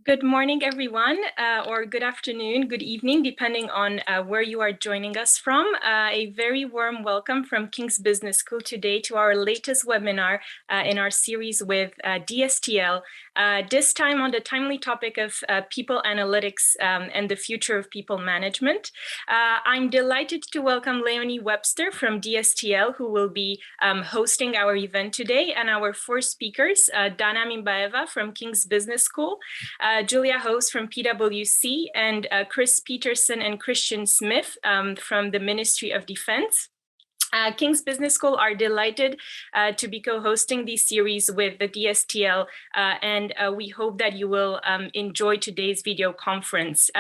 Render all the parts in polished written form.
Good morning, everyone, or good afternoon, good evening, depending on where you are joining us from. A very warm welcome from King's Business School today to our latest webinar in our series with Dstl, this time on the timely topic of people analytics and the future of people management. I'm delighted to welcome Leonie Webster from Dstl, who will be hosting our event today, and our four speakers, Dana Minbaeva from King's Business School, Julia Host from PwC, and Chris Peterson and Christian Smith from the Ministry of Defense. King's Business School are delighted to be co-hosting this series with the Dstl, and we hope that you will enjoy today's video conference.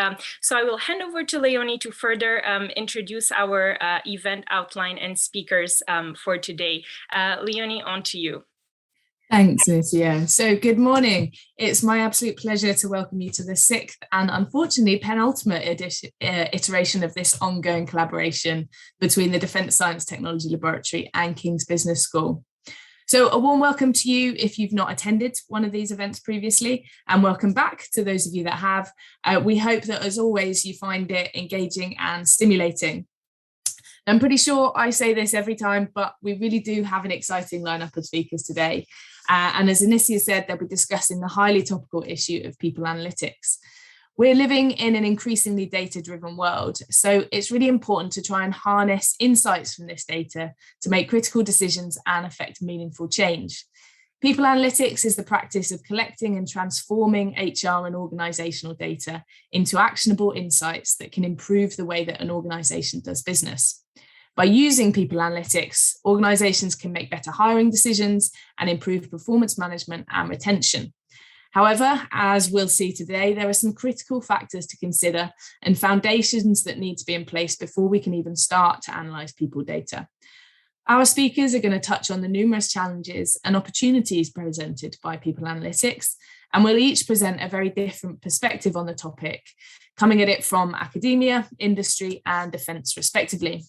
So I will hand over to Leonie to further introduce our event outline and speakers for today. Leonie, on to you. Thanks, Lucia. So good morning. It's my absolute pleasure to welcome you to the sixth and unfortunately penultimate iteration of this ongoing collaboration between the Defence Science Technology Laboratory and King's Business School. So a warm welcome to you if you've not attended one of these events previously, and welcome back to those of you that have. We hope that, as always, you find it engaging and stimulating. I'm pretty sure I say this every time, but we really do have an exciting lineup of speakers today. And as Anicia said, they'll be discussing the highly topical issue of people analytics. We're living in an increasingly data-driven world, so it's really important to try and harness insights from this data to make critical decisions and affect meaningful change. People analytics is the practice of collecting and transforming HR and organisational data into actionable insights that can improve the way that an organisation does business. By using people analytics, organisations can make better hiring decisions and improve performance management and retention. However, as we'll see today, there are some critical factors to consider and foundations that need to be in place before we can even start to analyse people data. Our speakers are going to touch on the numerous challenges and opportunities presented by people analytics, and we'll each present a very different perspective on the topic, coming at it from academia, industry, and defence respectively.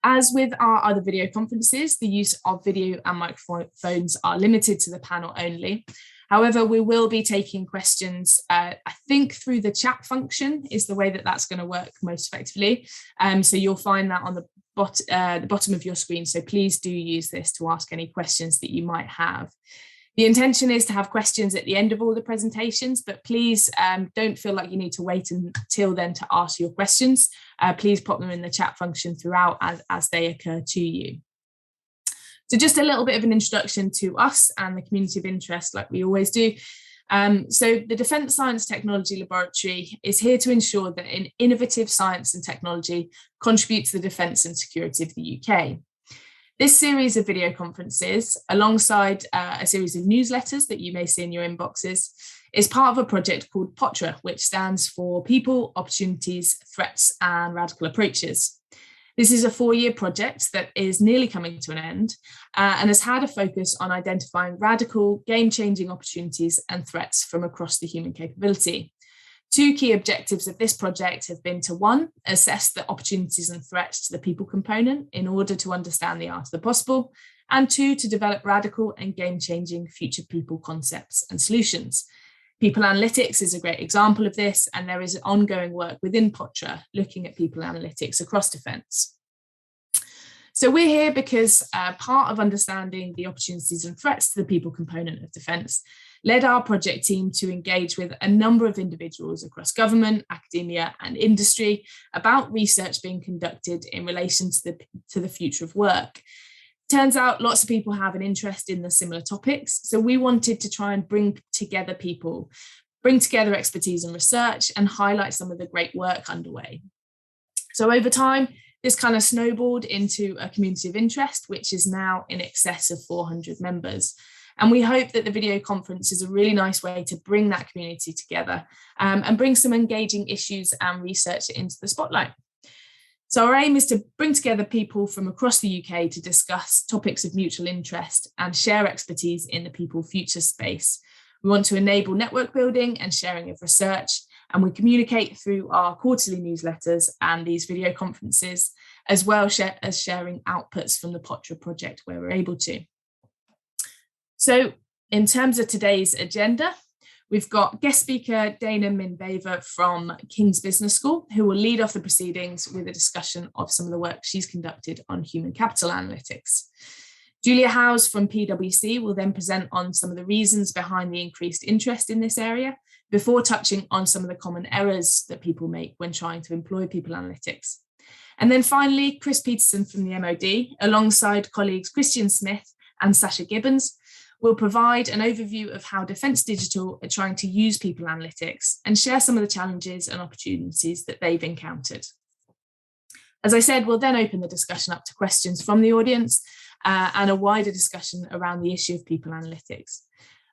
As with our other video conferences, the use of video and microphones are limited to the panel only. However, we will be taking questions, I think through the chat function is the way that that's going to work most effectively. So you'll find that on the bottom of your screen. So please do use this to ask any questions that you might have. The intention is to have questions at the end of all the presentations, but please don't feel like you need to wait until then to ask your questions. Please pop them in the chat function throughout as they occur to you. So just a little bit of an introduction to us and the community of interest, like we always do. So the Defence Science Technology Laboratory is here to ensure that innovative science and technology contribute to the defence and security of the UK. This series of video conferences, alongside a series of newsletters that you may see in your inboxes, is part of a project called POTRA, which stands for People, Opportunities, Threats and Radical Approaches. This is a 4-year project that is nearly coming to an end and has had a focus on identifying radical, game-changing opportunities and threats from across the human capability. 2 key objectives of this project have been to, 1, assess the opportunities and threats to the people component in order to understand the art of the possible, and 2, to develop radical and game-changing future people concepts and solutions. People analytics is a great example of this, and there is ongoing work within POTRA looking at people analytics across defence. So we're here because part of understanding the opportunities and threats to the people component of defence led our project team to engage with a number of individuals across government, academia and industry about research being conducted in relation to the future of work. Turns out lots of people have an interest in the similar topics, so we wanted to try and bring together expertise and research and highlight some of the great work underway. So over time, this kind of snowballed into a community of interest, which is now in excess of 400 members. And we hope that the video conference is a really nice way to bring that community together and bring some engaging issues and research into the spotlight. So our aim is to bring together people from across the UK to discuss topics of mutual interest and share expertise in the people future space. We want to enable network building and sharing of research, and we communicate through our quarterly newsletters and these video conferences, as well as sharing outputs from the POTRA project where we're able to. So in terms of today's agenda, We've got guest speaker Dana Minbaeva from King's Business School, who will lead off the proceedings with a discussion of some of the work she's conducted on human capital analytics. Julia Howes from PwC will then present on some of the reasons behind the increased interest in this area, before touching on some of the common errors that people make when trying to employ people analytics. And then finally, Chris Peterson from the MOD, alongside colleagues Christian Smith and Sasha Gibbons, will provide an overview of how Defence Digital are trying to use people analytics and share some of the challenges and opportunities that they've encountered. As I said, we'll then open the discussion up to questions from the audience and a wider discussion around the issue of people analytics.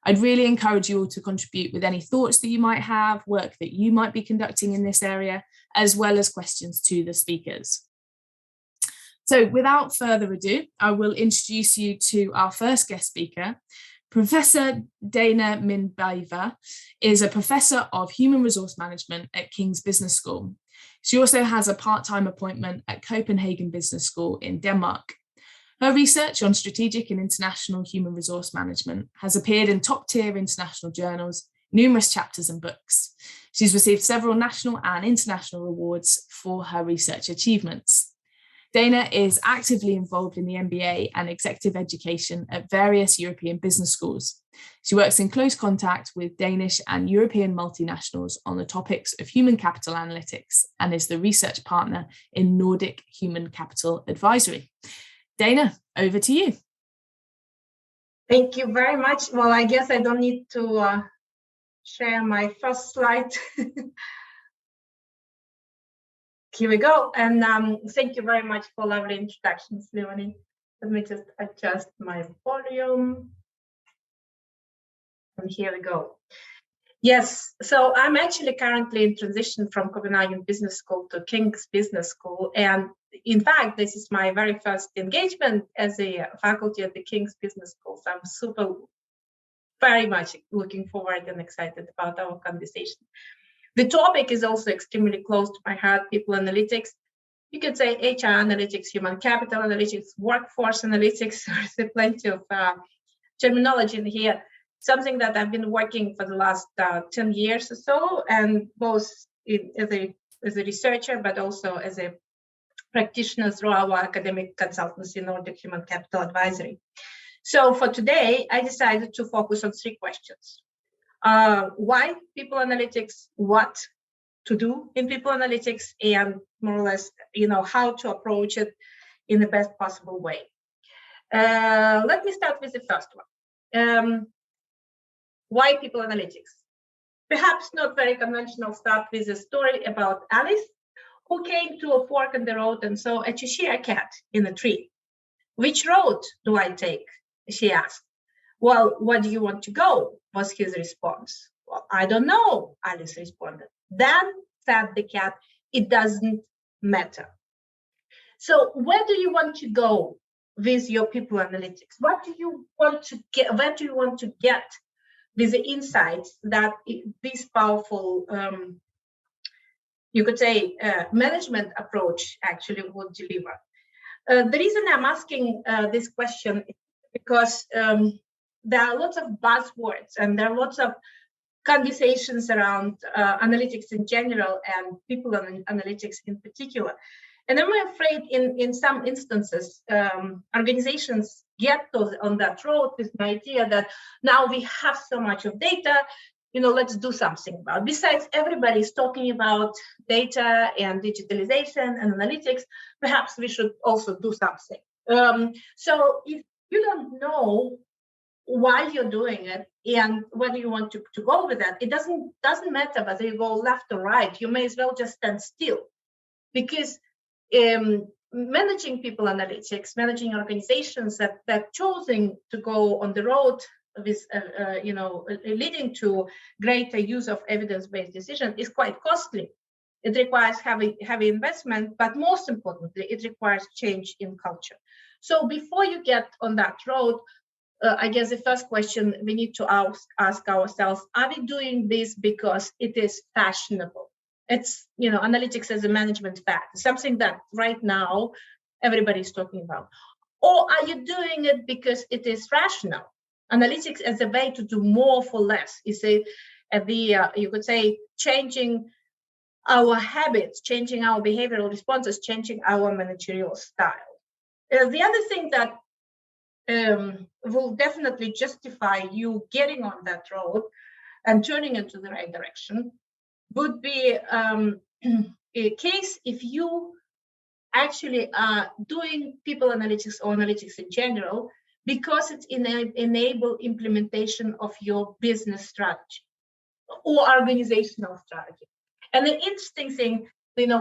I'd really encourage you all to contribute with any thoughts that you might have, work that you might be conducting in this area, as well as questions to the speakers. So without further ado, I will introduce you to our first guest speaker. Professor Dana Minbaeva is a professor of human resource management at King's Business School. She also has a part-time appointment at Copenhagen Business School in Denmark. Her research on strategic and international human resource management has appeared in top-tier international journals, numerous chapters and books. She's received several national and international awards for her research achievements. Dana is actively involved in the MBA and executive education at various European business schools. She works in close contact with Danish and European multinationals on the topics of human capital analytics and is the research partner in Nordic Human Capital Advisory. Dana, over to you. Thank you very much. Well, I guess I don't need to share my first slide. Here we go. And thank you very much for lovely introductions, Leonie. Let me just adjust my volume. And here we go. Yes, so I'm actually currently in transition from Copenhagen Business School to King's Business School. And in fact, this is my very first engagement as a faculty at the King's Business School. So I'm very much looking forward and excited about our conversation. The topic is also extremely close to my heart, people analytics. You could say HR analytics, human capital analytics, workforce analytics. There's plenty of terminology in here. Something that I've been working for the last 10 years or so, and both as a researcher, but also as a practitioner through our academic consultancy, Nordic Human Capital Advisory. So for today, I decided to focus on 3 questions. Why people analytics, what to do in people analytics, and more or less, how to approach it in the best possible way. Let me start with the first one. Why people analytics? Perhaps not very conventional. Start with a story about Alice, who came to a fork in the road and saw a Cheshire cat in a tree. Which road do I take? She asked. Well, where do you want to go? Was his response. Well, I don't know, Alice responded. Then said the cat, it doesn't matter. So where do you want to go with your people analytics? What do you want to get? Where do you want to get with the insights that this powerful, you could say, management approach actually would deliver? The reason I'm asking this question is because there are lots of buzzwords and there are lots of conversations around analytics in general and people analytics in particular. And I'm afraid in some instances, organizations get on that road with the idea that now we have so much of data, let's do something about it. Besides, everybody's talking about data and digitalization and analytics, perhaps we should also do something. So if you don't know why you're doing it and whether you want to go with that, it doesn't matter whether you go left or right. You may as well just stand still, because managing people analytics, managing organizations that choosing to go on the road with leading to greater use of evidence-based decision is quite costly. It requires heavy investment, but most importantly, it requires change in culture. So before you get on that road, I guess the first question we need to ask ourselves, are we doing this because it is fashionable? It's, analytics as a management fact, something that right now everybody's talking about. Or are you doing it because it is rational? Analytics as a way to do more for less is at the, you could say, changing our habits, changing our behavioral responses, changing our managerial style. The other thing that will definitely justify you getting on that road and turning into the right direction would be a case if you actually are doing people analytics or analytics in general because it's enable implementation of your business strategy or organizational strategy. And the interesting thing, in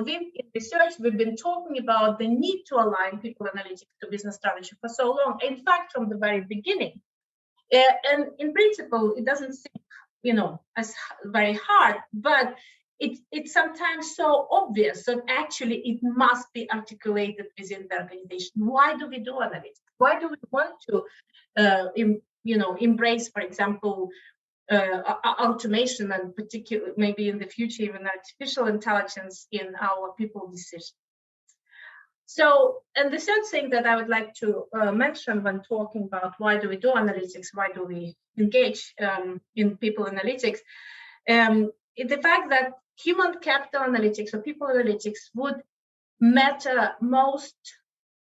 research, we've been talking about the need to align people analytics to business strategy for so long. In fact, from the very beginning. And in principle, it doesn't seem, as very hard, but it's sometimes so obvious that actually it must be articulated within the organization. Why do we do analytics? Why do we want to, embrace, for example, automation and particularly maybe in the future even artificial intelligence in our people decisions? So, and the third thing that I would like to mention when talking about why do we do analytics, why do we engage in people analytics, is the fact that human capital analytics or people analytics would matter most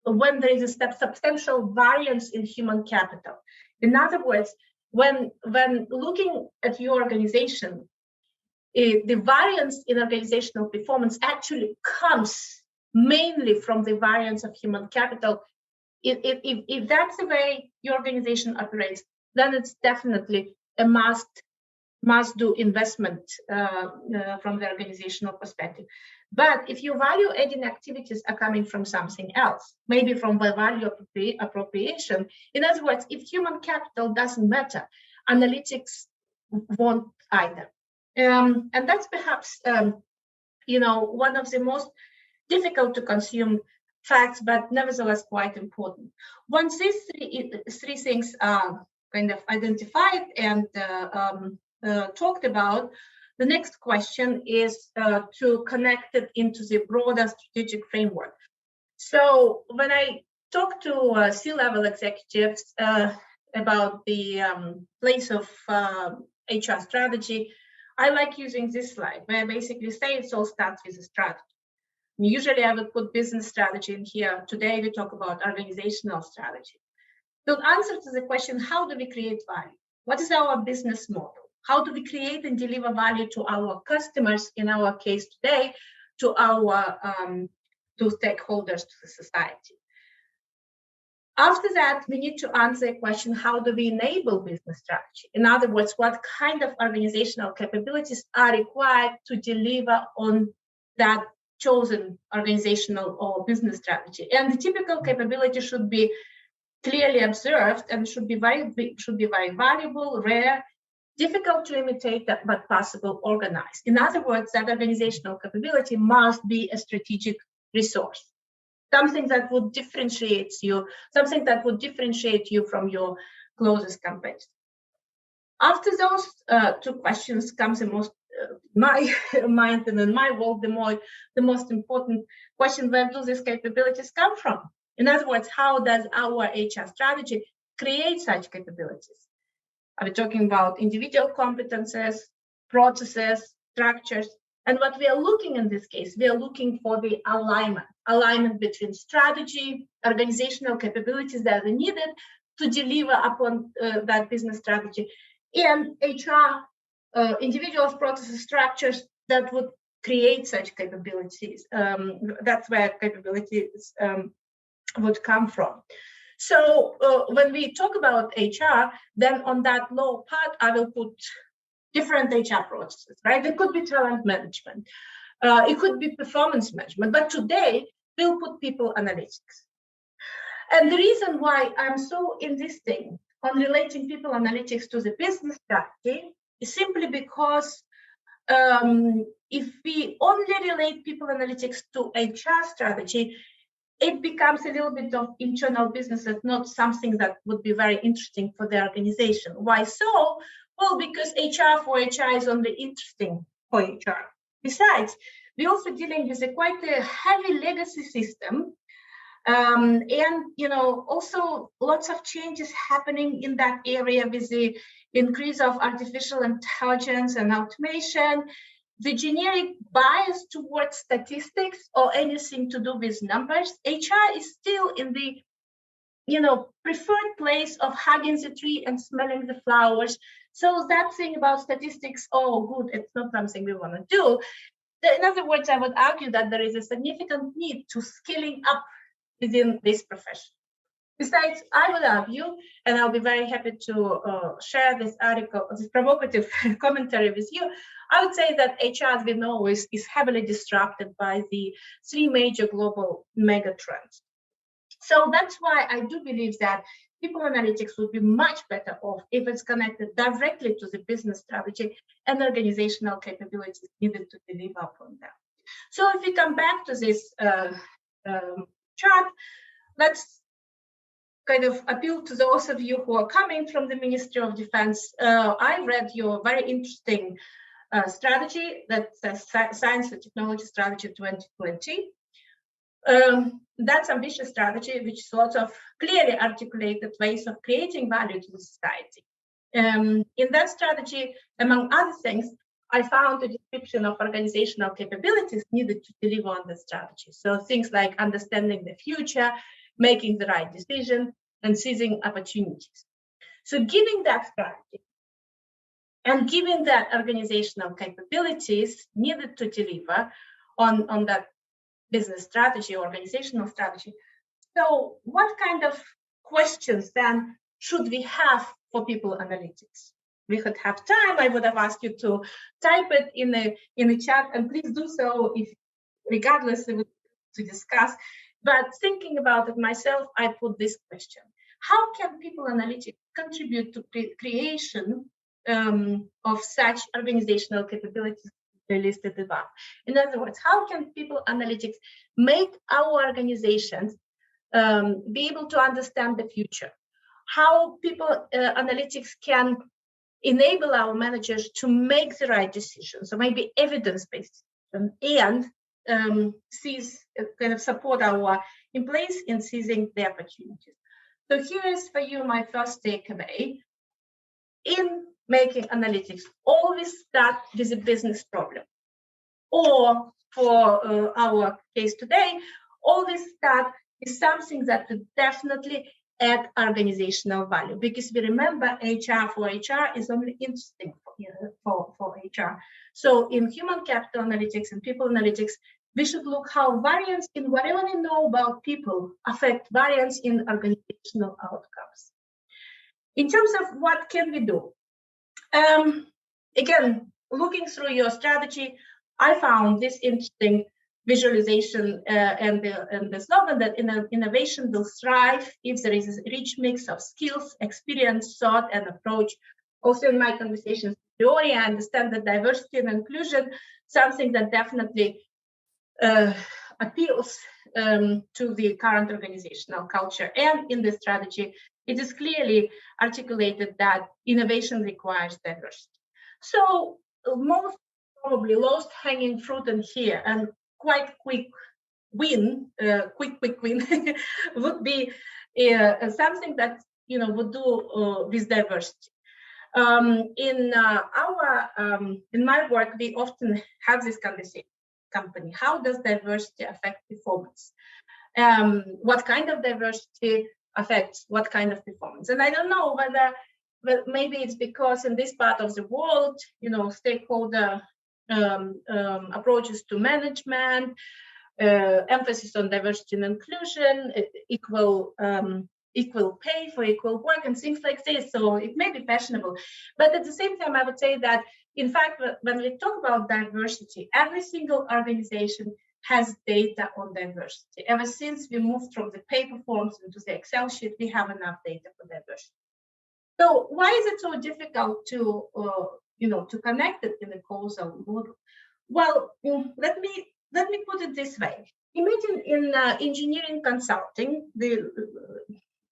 when there is a substantial variance in human capital. In other words, when looking at your organization, the variance in organizational performance actually comes mainly from the variance of human capital. If that's the way your organization operates, then it's definitely a must do investment from the organizational perspective. But if your value adding activities are coming from something else, maybe from the value appropriation, in other words, if human capital doesn't matter, analytics won't either. And that's perhaps one of the most difficult to consume facts, but nevertheless quite important. Once these three things are kind of identified and talked about, the next question is to connect it into the broader strategic framework. So when I talk to C-level executives about the place of HR strategy, I like using this slide where I basically say it all starts with a strategy. Usually I would put business strategy in here. Today we talk about organizational strategy. So the answer to the question, how do we create value? What is our business model? How do we create and deliver value to our customers, in our case today, to our to stakeholders, to the society? After that, we need to answer a question, how do we enable business strategy? In other words, what kind of organizational capabilities are required to deliver on that chosen organizational or business strategy? And the typical capability should be clearly observed and should be very valuable, rare, difficult to imitate, but possible, organized. In other words, that organizational capability must be a strategic resource, something that would differentiate you, from your closest competitors. After those two questions comes the most my mind and in my world, the most important question: where do these capabilities come from? In other words, how does our HR strategy create such capabilities? Are we talking about individual competences, processes, structures? And what we are looking in this case, we are looking for the alignment between strategy, organizational capabilities that are needed to deliver upon that business strategy, and HR, individuals, processes, structures that would create such capabilities. That's where capabilities would come from. So when we talk about HR, then on that lower part, I will put different HR processes, right? It could be talent management. It could be performance management. But today, we'll put people analytics. And the reason why I'm so insisting on relating people analytics to the business strategy is simply because if we only relate people analytics to HR strategy, it becomes a little bit of internal business. It's not something that would be very interesting for the organization. Why so? Well, because HR for HR is only interesting for HR. Besides, we're also dealing with quite a heavy legacy system And, also lots of changes happening in that area with the increase of artificial intelligence and automation, the generic bias towards statistics or anything to do with numbers. HR is still in the preferred place of hugging the tree and smelling the flowers. So that thing about statistics, oh, good, it's not something we want to do. In other words, I would argue that there is a significant need to scaling up within this profession. Besides, I would argue, and I'll be very happy to share this article, this provocative commentary with you. I would say that HR, as we know, is heavily disrupted by the three major global megatrends. So that's why I do believe that people analytics would be much better off if it's connected directly to the business strategy and organizational capabilities needed to deliver upon that. So if we come back to this chart, let's kind of appeal to those of you who are coming from the Ministry of Defense. I read your very interesting strategy, that's Science and Technology Strategy 2020. That's ambitious strategy, which sort of clearly articulated ways of creating value to the society. In that strategy, among other things, I found a description of organizational capabilities needed to deliver on the strategy. So things like understanding the future, making the right decision, and seizing opportunities. So giving that strategy and giving that organizational capabilities needed to deliver on that business strategy, organizational strategy. So what kind of questions then should we have for people analytics? We could have time. I would have asked you to type it in the chat, and please do so if, regardless of to discuss. But thinking about it myself, I put this question: how can people analytics contribute to creation of such organizational capabilities listed above? In other words, how can people analytics make our organizations be able to understand the future? How people analytics can enable our managers to make the right decisions, so maybe evidence-based, and kind of support our employees in seizing the opportunities. So here is for you my first takeaway. In making analytics, always start with a business problem. Or for our case today, always start with something that would definitely add organizational value. Because we remember HR for HR is only interesting for HR. So in human capital analytics and people analytics, we should look how variance in whatever we know about people affect variance in organizational outcomes. In terms of what can we do? Again, looking through your strategy, I found this interesting visualization and the slogan that innovation will thrive if there is a rich mix of skills, experience, thought, and approach. Also in my conversations with Leori, I understand that diversity and inclusion, something that definitely appeals to the current organizational culture. And in the strategy, it is clearly articulated that innovation requires diversity. So most probably lowest hanging fruit in here and quite quick win would be something that would do with diversity. In my work, we often have this conversation. Company, how does diversity affect performance? What kind of diversity affects what kind of performance? And I don't know whether, but maybe it's because in this part of the world, stakeholder approaches to management, emphasis on diversity and inclusion, equal pay for equal work, and things like this. So it may be fashionable, but at the same time, I would say that, in fact, when we talk about diversity, every single organization has data on diversity. Ever since we moved from the paper forms into the Excel sheet, we have enough data for diversity. So why is it so difficult to connect it in a causal model? Well, let me put it this way. Imagine in engineering consulting, the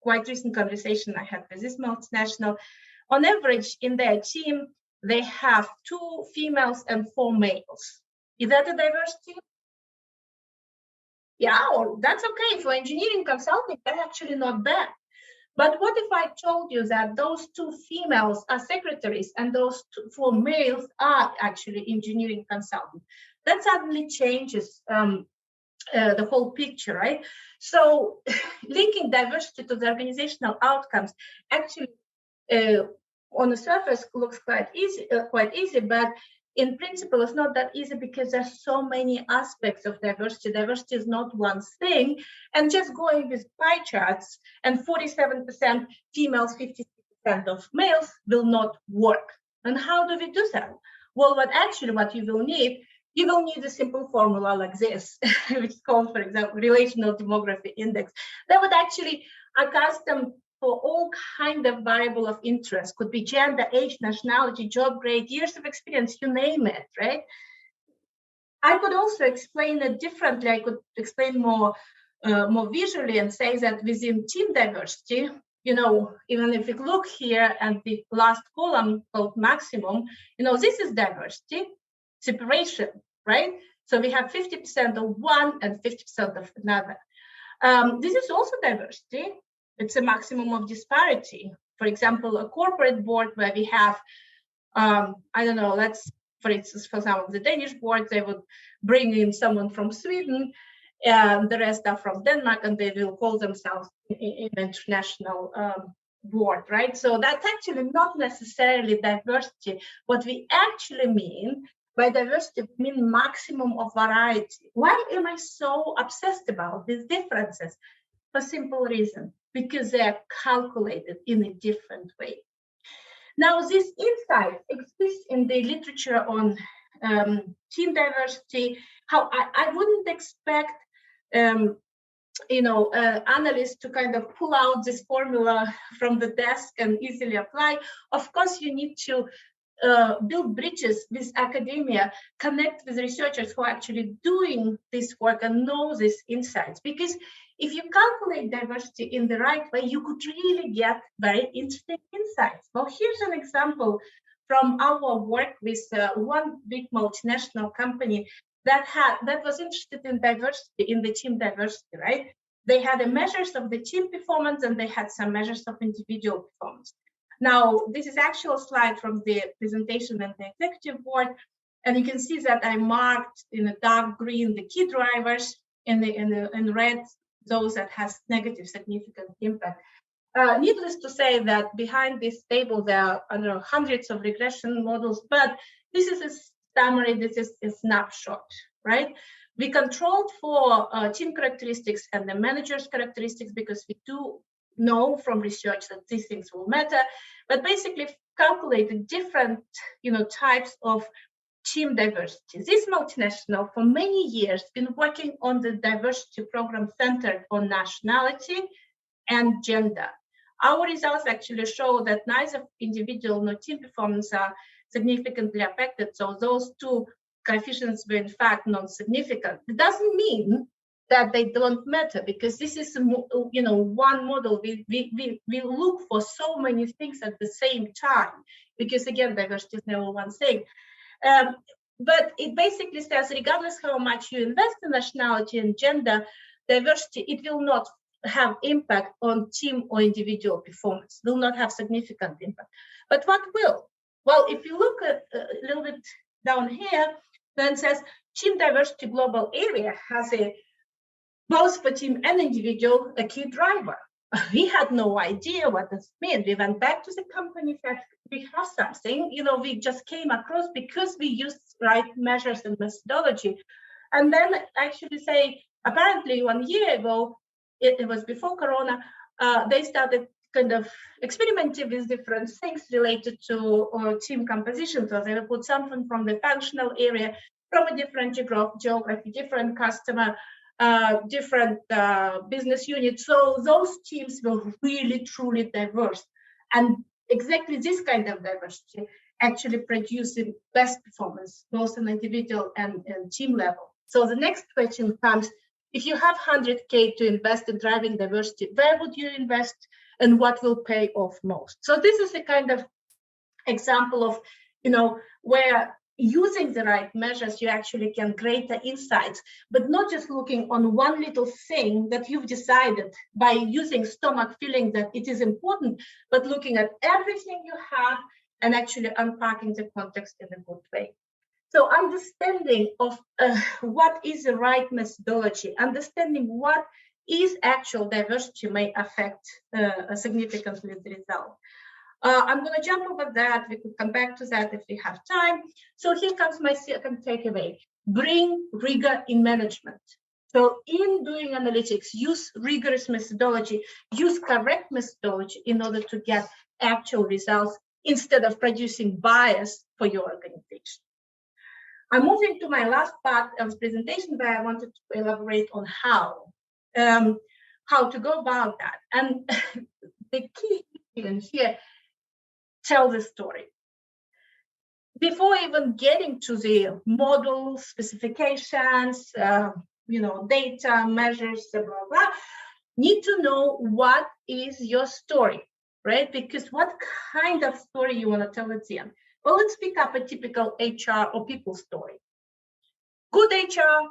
quite recent conversation I had with this multinational, on average in their team, they have 2 females and 4 males. Is that a diversity? Yeah, or that's okay. For engineering consulting, that's actually not bad. But what if I told you that those 2 females are secretaries and those 4 males are actually engineering consultants? That suddenly changes the whole picture, right? So linking diversity to the organizational outcomes actually on the surface looks quite easy, but in principle, it's not that easy because there's so many aspects of diversity. Diversity is not one thing, and just going with pie charts and 47% females, 50% of males will not work. And how do we do that? Well, what you will need a simple formula like this, which is called, for example, relational demography index. That would actually accustom for all kind of variable of interest, could be gender, age, nationality, job grade, years of experience, you name it, right? I could also explain it differently. I could explain more visually and say that within team diversity, even if you look here at the last column called maximum, this is diversity, separation, right? So we have 50% of one and 50% of another. This is also diversity. It's a maximum of disparity. For example, a corporate board where we have, for instance, for some of the Danish boards, they would bring in someone from Sweden, and the rest are from Denmark, and they will call themselves an international board, right? So that's actually not necessarily diversity. What we actually mean by diversity, we mean maximum of variety. Why am I so obsessed about these differences? For simple reason, because they are calculated in a different way. Now, this insight exists in the literature on team diversity. How I wouldn't expect, analysts to kind of pull out this formula from the desk and easily apply. Of course, you need to build bridges with academia, connect with researchers who are actually doing this work and know these insights. Because if you calculate diversity in the right way, you could really get very interesting insights. Well, here's an example from our work with one big multinational company that was interested in diversity, in the team diversity, right? They had the measures of the team performance and they had some measures of individual performance. Now, this is actual slide from the presentation and the executive board, and you can see that I marked in a dark green the key drivers, in red those that has negative significant impact. Needless to say that behind this table there are hundreds of regression models, but this is a summary, this is a snapshot, right? We controlled for team characteristics and the manager's characteristics because we do know from research that these things will matter, but basically calculated different types of team diversity. This multinational for many years been working on the diversity program centered on nationality and gender. Our results actually show that neither individual nor team performance are significantly affected, so those 2 coefficients were in fact non-significant. It doesn't mean that they don't matter, because this is one model. We look for so many things at the same time, because again, diversity is never one thing. But it basically says, regardless how much you invest in nationality and gender diversity, it will not have impact on team or individual performance, will not have significant impact. But what will? Well, if you look at a little bit down here, then it says team diversity global area has both for team and individual, a key driver. We had no idea what this meant. We went back to the company, said, we have something, we just came across because we used right measures and methodology. And then actually say, apparently 1 year ago, it was before Corona, they started kind of experimenting with different things related to team composition. So they will put something from the functional area, from a different geography, different customer, different business units. So those teams were really, truly diverse. And exactly this kind of diversity actually producing best performance, both on individual and team level. So the next question comes, if you have 100K to invest in driving diversity, where would you invest and what will pay off most? So this is a kind of example of, where using the right measures, you actually can greater insights, but not just looking on one little thing that you've decided by using stomach feeling that it is important, but looking at everything you have and actually unpacking the context in a good way. So understanding of what is the right methodology, understanding what is actual diversity may affect significantly the result. I'm going to jump over that. We could come back to that if we have time. So here comes my second takeaway. Bring rigor in management. So in doing analytics, use rigorous methodology, use correct methodology in order to get actual results instead of producing bias for your organization. I'm moving to my last part of the presentation where I wanted to elaborate on how to go about that. And the key in here, tell the story. Before even getting to the model specifications, data, measures, blah, blah, need to know what is your story, right? Because what kind of story you want to tell at the end? Well, let's pick up a typical HR or people story. Good HR,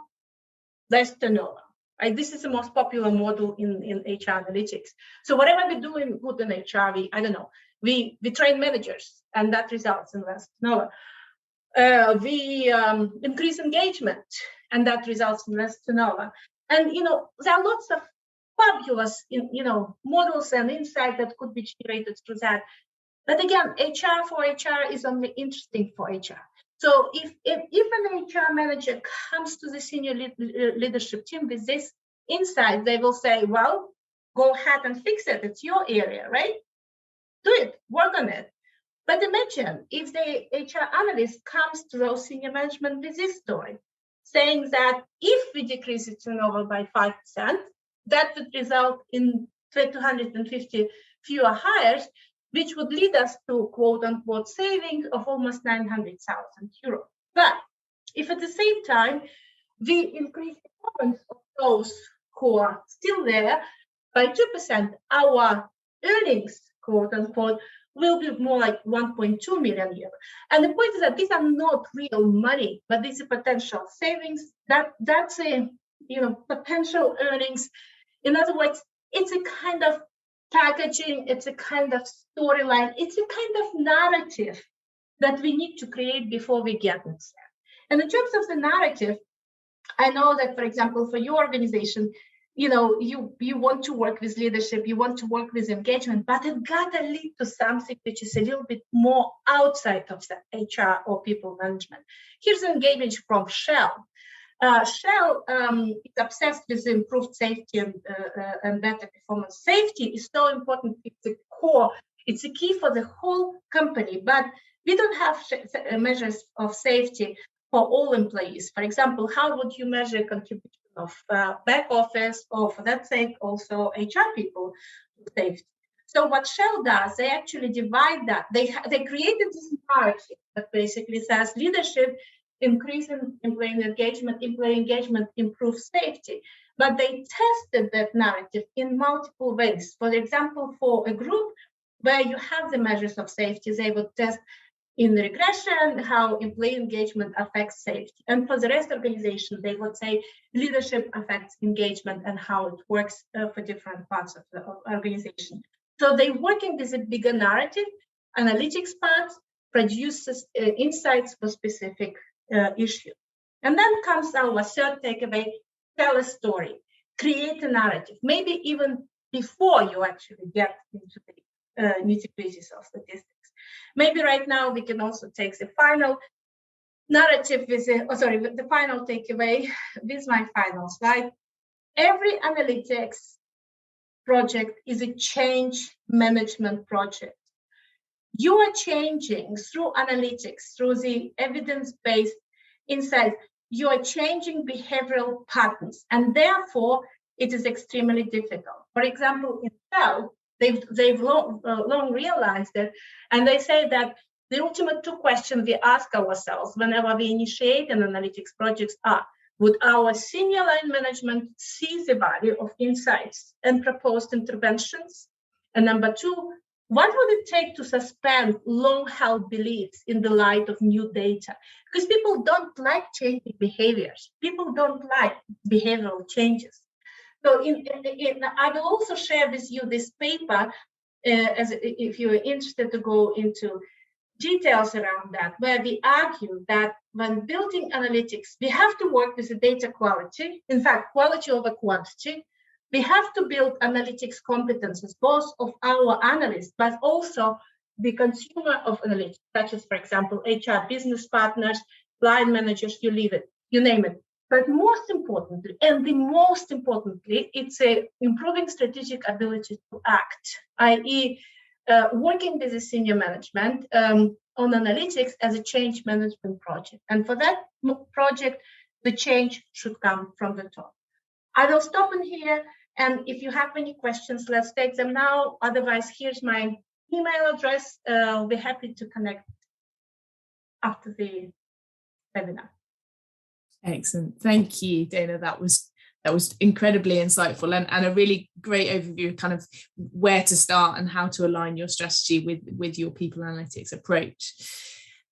less turnover. Right? This is the most popular model in HR analytics. So whatever we do in good in HR, we train managers, and that results in less turnover. We increase engagement, and that results in less turnover. And there are lots of fabulous models and insight that could be generated through that. But again, HR for HR is only interesting for HR. So if an HR manager comes to the senior leadership team with this insight, they will say, well, go ahead and fix it. It's your area, right? Do it, work on it. But imagine if the HR analyst comes to those senior management with this story, saying that if we decrease the turnover by 5%, that would result in 250 fewer hires, which would lead us to quote-unquote saving of almost 900,000 euros. But if at the same time, we increase the performance of those who are still there by 2%, our earnings, quote-unquote, will be more like 1.2 million euros. And the point is that these are not real money, but these are potential savings. That's a potential earnings. In other words, it's a kind of packaging, it's a kind of storyline, it's a kind of narrative that we need to create before we get it. And in terms of the narrative, I know that, for example, for your organization, you want to work with leadership, you want to work with engagement, but it gotta lead to something which is a little bit more outside of the HR or people management. Here's an engagement from Shell. Shell is obsessed with improved safety and better performance. Safety is so important. It's a core. It's a key for the whole company. But we don't have measures of safety for all employees. For example, how would you measure contribution of back office, or for that sake, also HR people to safety? So what Shell does, they actually divide that. They created this narrative that basically says leadership increase in employee engagement improves safety. But they tested that narrative in multiple ways. For example, for a group where you have the measures of safety, they would test in regression how employee engagement affects safety. And for the rest of the organization, they would say leadership affects engagement and how it works for different parts of the organization. So they're working with a bigger narrative. Analytics part produces insights for specific issue. And then comes our third takeaway: tell a story, create a narrative, maybe even before you actually get into the nitty-gritties of statistics. Maybe right now we can also take the final narrative with the final takeaway with my final slide. Every analytics project is a change management project. You are changing through analytics, through the evidence-based insights, you are changing behavioral patterns, and therefore it is extremely difficult. For example, in Shell, they've long realized it, and they say that the ultimate two questions we ask ourselves whenever we initiate an analytics project are: would our senior line management see the value of insights and proposed interventions? And number two, What would it take to suspend long-held beliefs in the light of new data? Because people don't like changing behaviors. People don't like behavioral changes. So I will also share with you this paper, as if you're interested to go into details around that, where we argue that when building analytics, we have to work with the data quality, in fact, quality over quantity. We have to build analytics competences, both of our analysts, but also the consumer of analytics, such as, for example, HR business partners, line managers, you name it. But most importantly, it's improving strategic ability to act, i.e., working with the senior management on analytics as a change management project. And for that project, the change should come from the top. I will stop in here, and if you have any questions, let's take them now. Otherwise, here's my email address. I'll be happy to connect after the webinar. Excellent. Thank you, Dana. That was incredibly insightful and a really great overview of kind of where to start and how to align your strategy with your people analytics approach.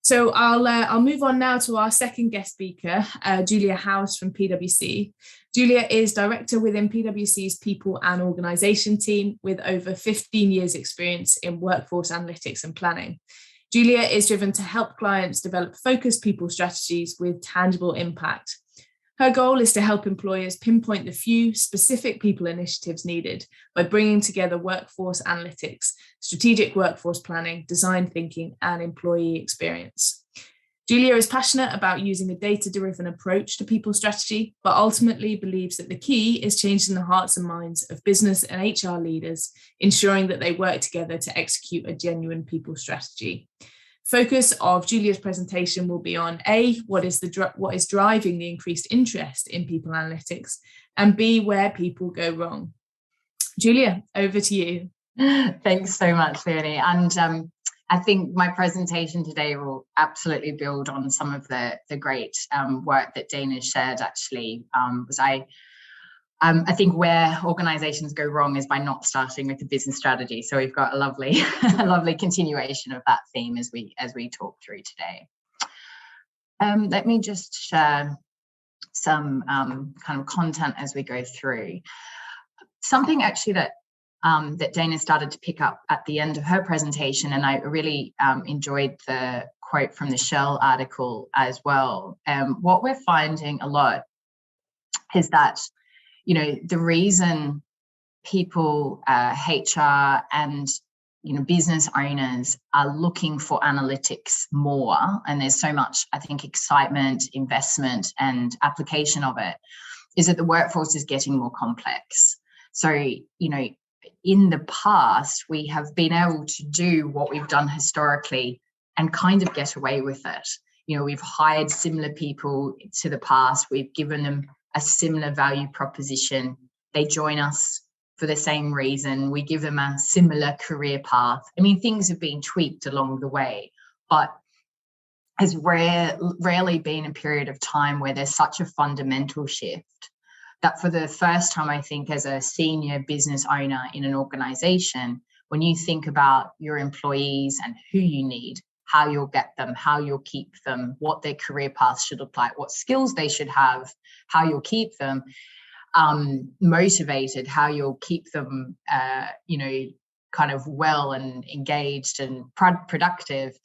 So I'll move on now to our second guest speaker, Julia House from PwC. Julia is director within PwC's People and Organisation team with over 15 years experience in workforce analytics and planning. Julia is driven to help clients develop focused people strategies with tangible impact. Her goal is to help employers pinpoint the few specific people initiatives needed by bringing together workforce analytics, strategic workforce planning, design thinking, and employee experience. Julia is passionate about using a data-driven approach to people strategy, but ultimately believes that the key is changing the hearts and minds of business and HR leaders, ensuring that they work together to execute a genuine people strategy. Focus of Julia's presentation will be on A, what is driving the increased interest in people analytics, and B, where people go wrong. Julia, over to you. Thanks so much, Leonie. And I think my presentation today will absolutely build on some of the great work that Dana shared, actually. I think where organizations go wrong is by not starting with a business strategy. So we've got a lovely continuation of that theme as we talk through today. Let me just share some kind of content as we go through. Something actually that Dana started to pick up at the end of her presentation, and I really enjoyed the quote from the Shell article as well. What we're finding a lot is that, the reason people, HR and, business owners are looking for analytics more, and there's so much, I think, excitement, investment and application of it, is that the workforce is getting more complex. So, in the past, we have been able to do what we've done historically and kind of get away with it. We've hired similar people to the past. We've given them a similar value proposition. They join us for the same reason. We give them a similar career path. I mean, things have been tweaked along the way, but has rarely been a period of time where there's such a fundamental shift that for the first time, I think, as a senior business owner in an organization, when you think about your employees and who you need, how you'll get them, how you'll keep them, what their career path should look like, what skills they should have, how you'll keep them motivated, how you'll keep them, kind of well and engaged and productive.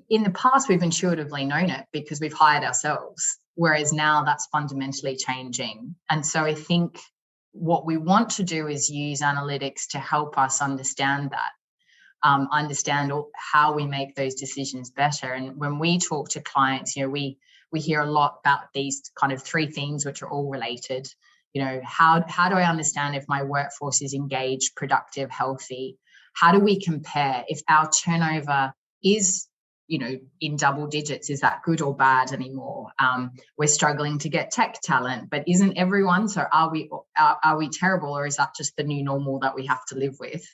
In the past, we've intuitively known it because we've hired ourselves, whereas now that's fundamentally changing. And so I think what we want to do is use analytics to help us understand that. Understand how we make those decisions better. And when we talk to clients, we hear a lot about these kind of three themes, which are all related. How do I understand if my workforce is engaged, productive, healthy? How do we compare if our turnover is, in double digits? Is that good or bad anymore? We're struggling to get tech talent, but isn't everyone? So are we terrible, or is that just the new normal that we have to live with?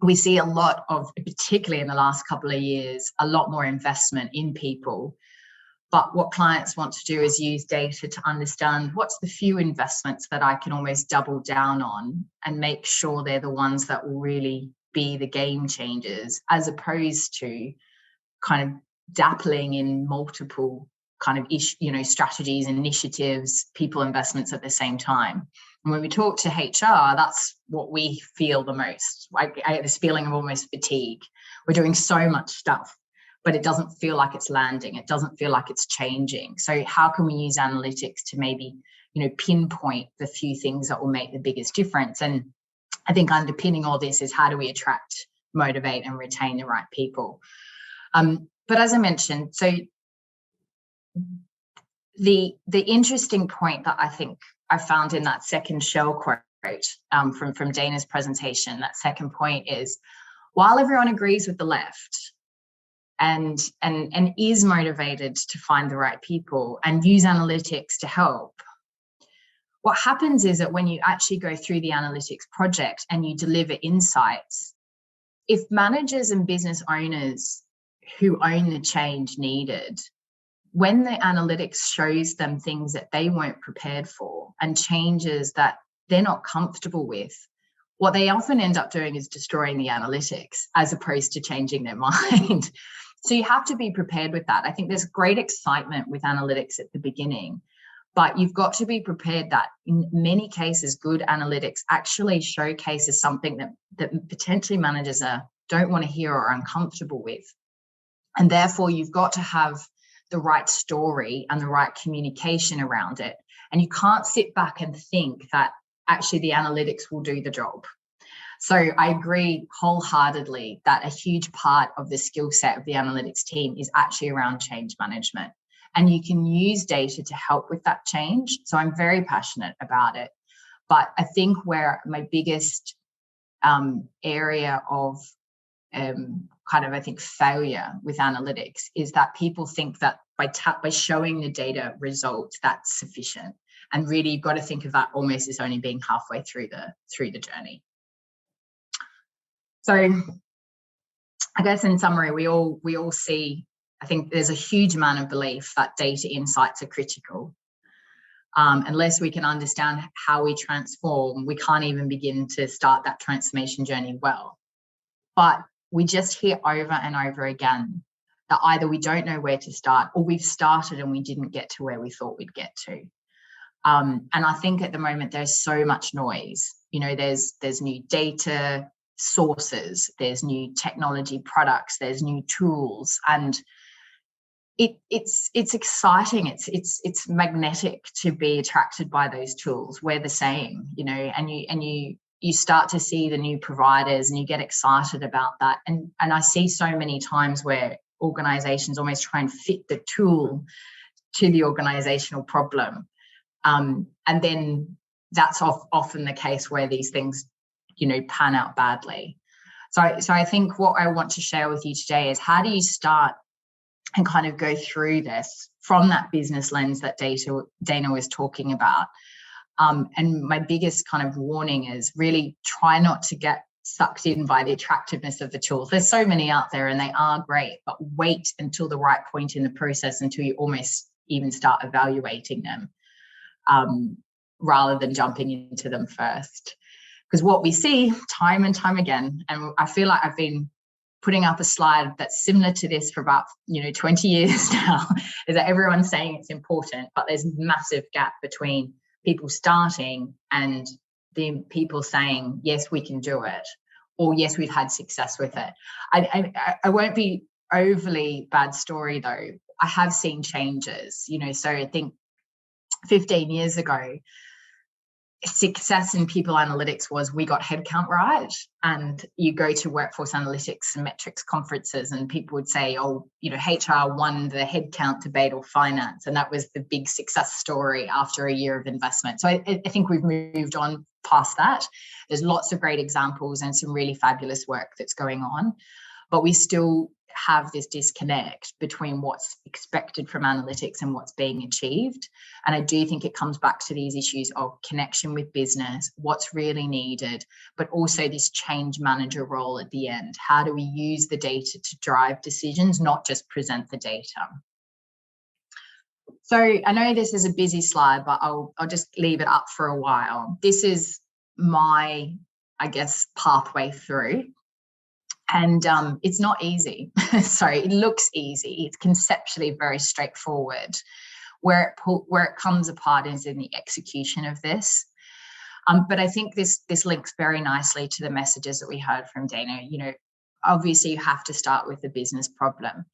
We see a lot of, particularly in the last couple of years, a lot more investment in people. But what clients want to do is use data to understand what's the few investments that I can almost double down on and make sure they're the ones that will really be the game changers, as opposed to kind of dappling in multiple kind of strategies, initiatives, people investments at the same time. And when we talk to HR, that's what we feel the most. I get this feeling of almost fatigue. We're doing so much stuff, but it doesn't feel like it's landing. It doesn't feel like it's changing. So how can we use analytics to maybe, pinpoint the few things that will make the biggest difference? And I think underpinning all this is how do we attract, motivate, and retain the right people? But as I mentioned, so the interesting point that I think I found in that second shell quote from Dana's presentation, that second point is, while everyone agrees with the left and is motivated to find the right people and use analytics to help, what happens is that when you actually go through the analytics project and you deliver insights, if managers and business owners who own the change needed, when the analytics shows them things that they weren't prepared for and changes that they're not comfortable with, what they often end up doing is destroying the analytics as opposed to changing their mind. So you have to be prepared with that. I think there's great excitement with analytics at the beginning, but you've got to be prepared that in many cases, good analytics actually showcases something that potentially managers don't want to hear or are uncomfortable with. And therefore, you've got to have the right story and the right communication around it. And you can't sit back and think that actually the analytics will do the job. So I agree wholeheartedly that a huge part of the skill set of the analytics team is actually around change management. And you can use data to help with that change. So I'm very passionate about it. But I think where my biggest area of I think failure with analytics is that people think that by showing the data results, that's sufficient. And really, you've got to think of that almost as only being halfway through the journey. So I guess in summary, we all see, I think there's a huge amount of belief that data insights are critical. Unless we can understand how we transform, we can't even begin to start that transformation journey well. But we just hear over and over again that either we don't know where to start or we've started and we didn't get to where we thought we'd get to. And I think at the moment there's so much noise. There's new data sources, there's new technology products, there's new tools, and it's exciting. It's magnetic to be attracted by those tools. We're the same, and you start to see the new providers and you get excited about that. And I see so many times where organizations almost try and fit the tool to the organizational problem. And then that's often the case where these things, pan out badly. So I think what I want to share with you today is how do you start and kind of go through this from that business lens that Dana was talking about. And my biggest kind of warning is really try not to get sucked in by the attractiveness of the tools. There's so many out there and they are great, but wait until the right point in the process until you almost even start evaluating them rather than jumping into them first. Because what we see time and time again, and I feel like I've been putting up a slide that's similar to this for about 20 years now, is that everyone's saying it's important, but there's a massive gap between people starting and the people saying, yes, we can do it, or yes, we've had success with it. I won't be overly bad story though. I have seen changes, so I think 15 years ago, success in people analytics was we got headcount right, and you go to workforce analytics and metrics conferences and people would say, HR won the headcount debate or finance, and that was the big success story after a year of investment. So I think we've moved on past that. There's lots of great examples and some really fabulous work that's going on, but we still have this disconnect between what's expected from analytics and what's being achieved. And I do think it comes back to these issues of connection with business, what's really needed, but also this change manager role at the end. How do we use the data to drive decisions, not just present the data? So I know this is a busy slide, but I'll just leave it up for a while. This is my, I guess, pathway through. And it's not easy. So it looks easy. It's conceptually very straightforward. Where it comes apart is in the execution of this. But I think this links very nicely to the messages that we heard from Dana. You know, obviously you have to start with the business problem.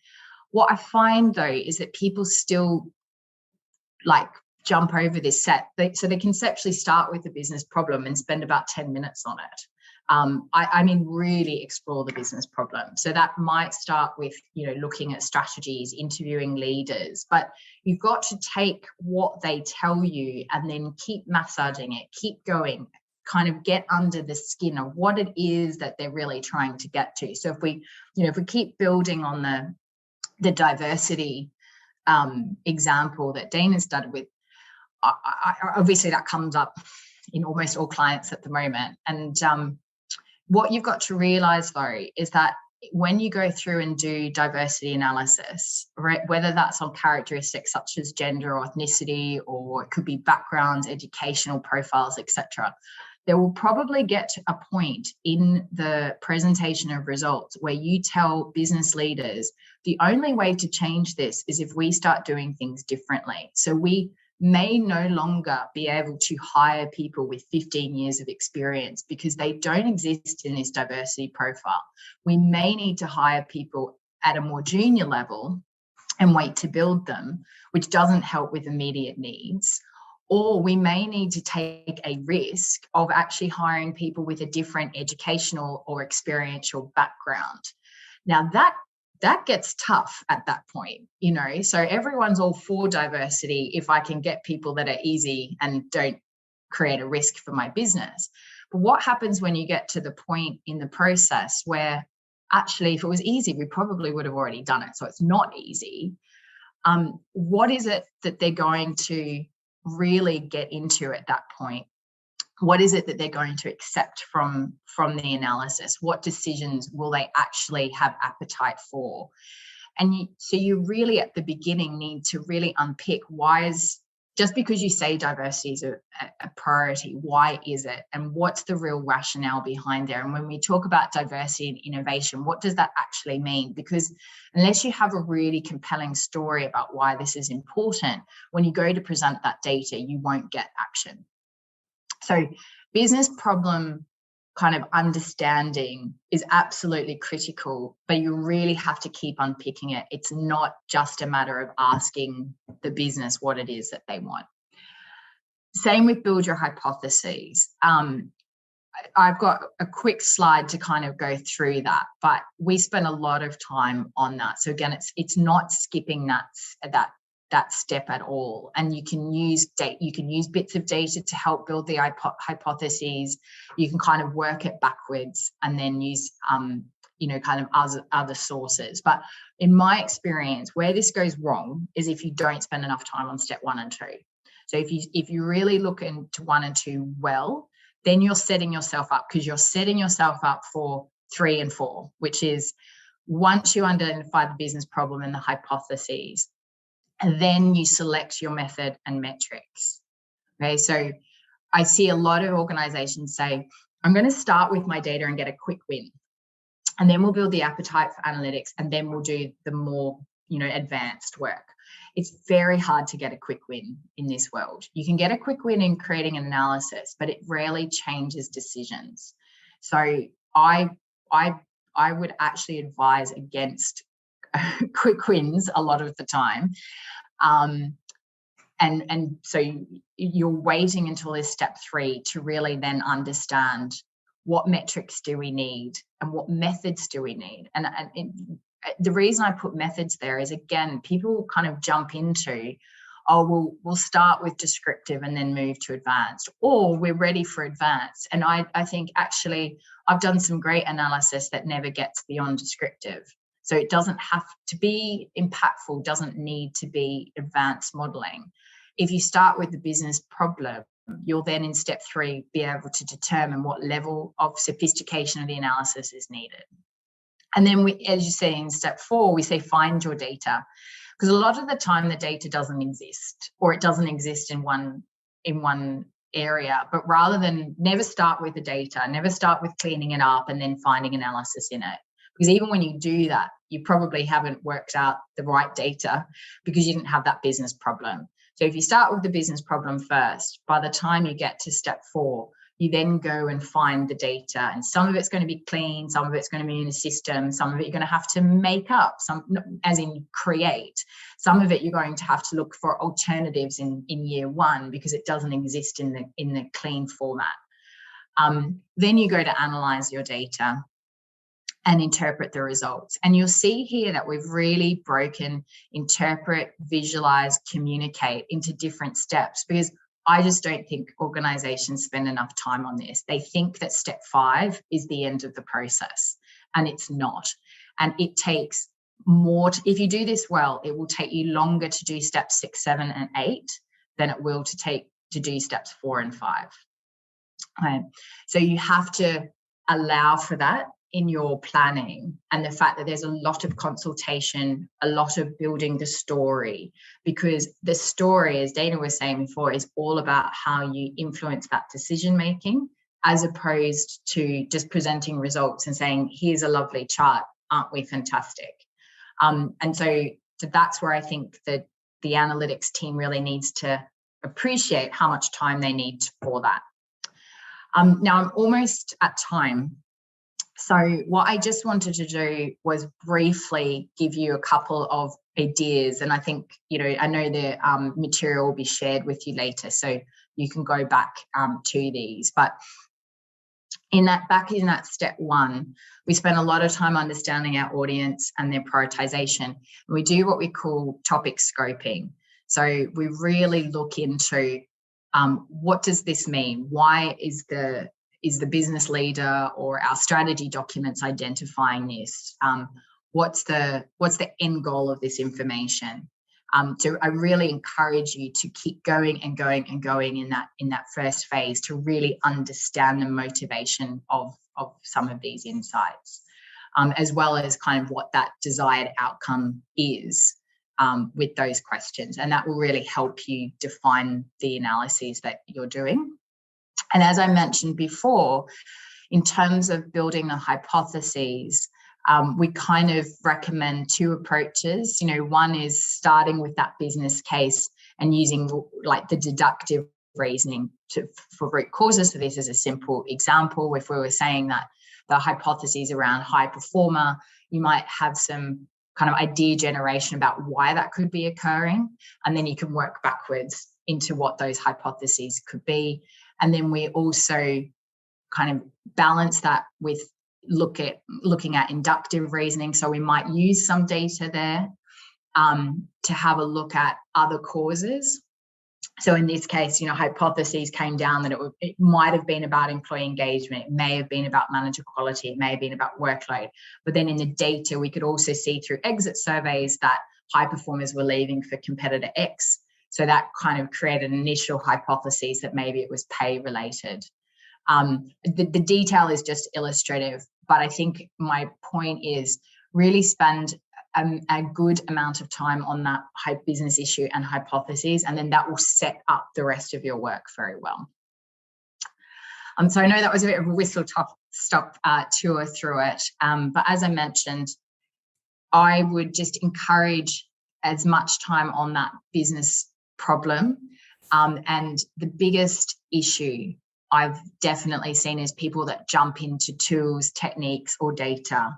What I find though is that people still like jump over this set. So they conceptually start with the business problem and spend about 10 minutes on it. I mean, really explore the business problem. So that might start with, you know, looking at strategies, interviewing leaders, but you've got to take what they tell you and then keep massaging it, keep going, kind of get under the skin of what it is that they're really trying to get to. So if we keep building on the diversity example that Dana started with, obviously that comes up in almost all clients at the moment. And what you've got to realize though is that when you go through and do diversity analysis, right, whether that's on characteristics such as gender or ethnicity, or it could be backgrounds, educational profiles, etc., there will probably get to a point in the presentation of results where you tell business leaders the only way to change this is if we start doing things differently. So we may no longer be able to hire people with 15 years of experience because they don't exist in this diversity profile. We may need to hire people at a more junior level and wait to build them, which doesn't help with immediate needs. Or we may need to take a risk of actually hiring people with a different educational or experiential background. Now that gets tough at that point, you know, so everyone's all for diversity if I can get people that are easy and don't create a risk for my business. But what happens when you get to the point in the process where actually if it was easy, we probably would have already done it. So it's not easy. What is it that they're going to really get into at that point? What is it that they're going to accept from the analysis? What decisions will they actually have appetite for? And so you really at the beginning need to really unpick why is, just because you say diversity is a priority, why is it? And what's the real rationale behind there? And when we talk about diversity and innovation, what does that actually mean? Because unless you have a really compelling story about why this is important, when you go to present that data, you won't get action. So business problem kind of understanding is absolutely critical, but you really have to keep unpicking it. It's not just a matter of asking the business what it is that they want. Same with build your hypotheses. I've got a quick slide to kind of go through that, but we spend a lot of time on that. So again, it's not skipping that step at all. And you can use bits of data to help build the hypotheses. You can kind of work it backwards and then use kind of other sources. But in my experience, where this goes wrong is if you don't spend enough time on step 1 and 2. So if you really look into 1 and 2 well, then you're setting yourself up, because you're setting yourself up for 3 and 4, which is once you identify the business problem and the hypotheses, and then you select your method and metrics. Okay, so I see a lot of organizations say, I'm going to start with my data and get a quick win. And then we'll build the appetite for analytics, and then we'll do the more, advanced work. It's very hard to get a quick win in this world. You can get a quick win in creating an analysis, but it rarely changes decisions. So I would actually advise against quick wins a lot of the time. And so you're waiting until this step 3 to really then understand what metrics do we need and what methods do we need. And the reason I put methods there is, again, people kind of jump into, oh, we'll start with descriptive and then move to advanced, or we're ready for advanced. And I think actually I've done some great analysis that never gets beyond descriptive. So it doesn't have to be impactful, doesn't need to be advanced modeling. If you start with the business problem, you'll then in step 3 be able to determine what level of sophistication of the analysis is needed. And then as you say in step 4, we say find your data. because a lot of the time the data doesn't exist, or it doesn't exist in one area. But rather than never start with the data, never start with cleaning it up and then finding analysis in it. Because even when you do that, you probably haven't worked out the right data because you didn't have that business problem. So if you start with the business problem first, by the time you get to step 4, you then go and find the data, and some of it's going to be clean, some of it's going to be in a system, some of it you're going to have to make up, some as in create. Some of it you're going to have to look for alternatives in year 1 because it doesn't exist in the clean format. Then you go to analyze your data and interpret the results. And you'll see here that we've really broken interpret, visualize, communicate into different steps, because I just don't think organizations spend enough time on this. They think that step 5 is the end of the process, and it's not. And it takes more, if you do this well, it will take you longer to do steps 6, 7, and 8 than it will to do steps 4 and 5. Okay. So you have to allow for that in your planning, and the fact that there's a lot of consultation, a lot of building the story, because the story, as Dana was saying before, is all about how you influence that decision making, as opposed to just presenting results and saying, here's a lovely chart, aren't we fantastic? And so that's where I think that the analytics team really needs to appreciate how much time they need for that. Now I'm almost at time. So what I just wanted to do was briefly give you a couple of ideas. And I think, I know the material will be shared with you later, so you can go back to these. But in that step 1, we spend a lot of time understanding our audience and their prioritization. And we do what we call topic scoping. So we really look into what does this mean? Why is the business leader or our strategy documents identifying this? What's the end goal of this information? So I really encourage you to keep going and going and going in that first phase to really understand the motivation of some of these insights, as well as kind of what that desired outcome is with those questions. And that will really help you define the analyses that you're doing. And as I mentioned before, in terms of building the hypotheses, we kind of recommend 2 approaches. One is starting with that business case and using like the deductive reasoning for root causes. So this is a simple example. If we were saying that the hypotheses around high performer, you might have some kind of idea generation about why that could be occurring, and then you can work backwards into what those hypotheses could be. And then we also kind of balance that with looking at inductive reasoning. So we might use some data there to have a look at other causes. So in this case, hypotheses came down that it might have been about employee engagement, it may have been about manager quality, it may have been about workload. But then in the data, we could also see through exit surveys that high performers were leaving for competitor X. So that kind of created initial hypotheses that maybe it was pay related. The detail is just illustrative, but I think my point is really spend a good amount of time on that business issue and hypotheses, and then that will set up the rest of your work very well. So I know that was a bit of a whistle-stop tour through it, but as I mentioned, I would just encourage as much time on that business problem. And the biggest issue I've definitely seen is people that jump into tools, techniques, or data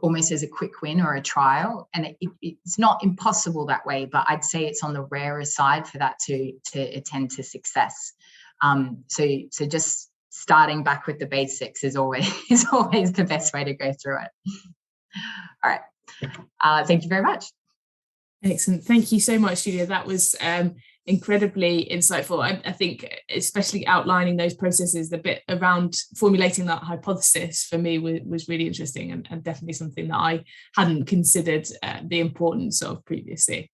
almost as a quick win or a trial. And it's not impossible that way, but I'd say it's on the rarer side for that to attend to success. So just starting back with the basics is always the best way to go through it. All right. Thank you very much. Excellent. Thank you so much, Julia. That was incredibly insightful. I think especially outlining those processes, the bit around formulating that hypothesis for me was really interesting and definitely something that I hadn't considered the importance of previously.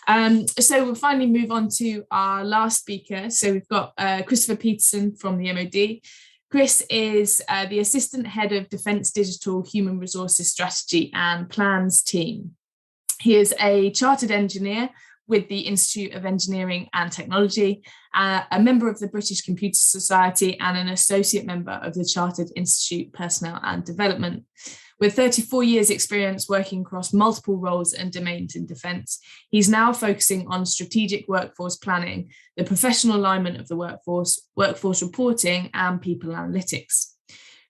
So we'll finally move on to our last speaker. So we've got Christopher Peterson from the MOD. Chris is the Assistant Head of Defence Digital Human Resources Strategy and Plans team. He is a chartered engineer with the Institute of Engineering and Technology, a member of the British Computer Society, and an associate member of the Chartered Institute Personnel and Development. With 34 years experience working across multiple roles and domains in defence, he's now focusing on strategic workforce planning, the professional alignment of the workforce reporting, and people analytics.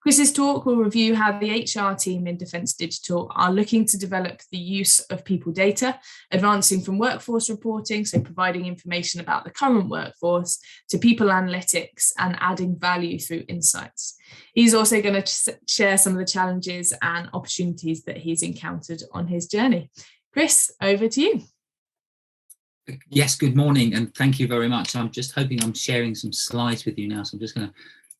Chris's talk will review how the HR team in Defence Digital are looking to develop the use of people data, advancing from workforce reporting, so providing information about the current workforce, to people analytics and adding value through insights. He's also going to share some of the challenges and opportunities that he's encountered on his journey. Chris, over to you. Yes, good morning, and thank you very much. I'm just hoping I'm sharing some slides with you now, so I'm just going to,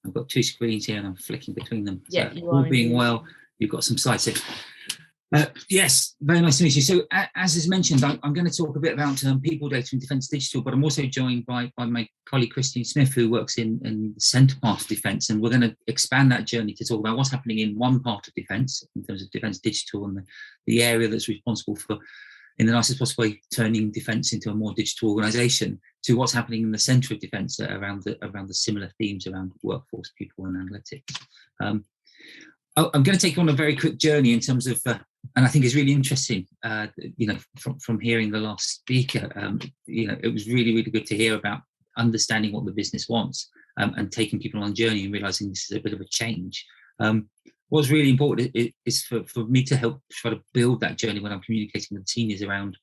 I've got two screens here and I'm flicking between them. Yeah, so all being well, you've got some slides here. Yes, very nice to meet you. So as is mentioned, I'm going to talk a bit about people data in Defence Digital, but I'm also joined by my colleague Christine Smith, who works in the centre part of Defence, and we're going to expand that journey to talk about what's happening in one part of Defence, in terms of Defence Digital and the area that's responsible for, in the nicest possible way, turning Defence into a more digital organisation, to what's happening in the centre of Defence around the similar themes around workforce, people and analytics. I'm going to take you on a very quick journey in terms of, and I think it's really interesting, from hearing the last speaker, it was really, really good to hear about understanding what the business wants, and taking people on a journey and realising this is a bit of a change. What's really important is for me to help try to build that journey when I'm communicating with seniors around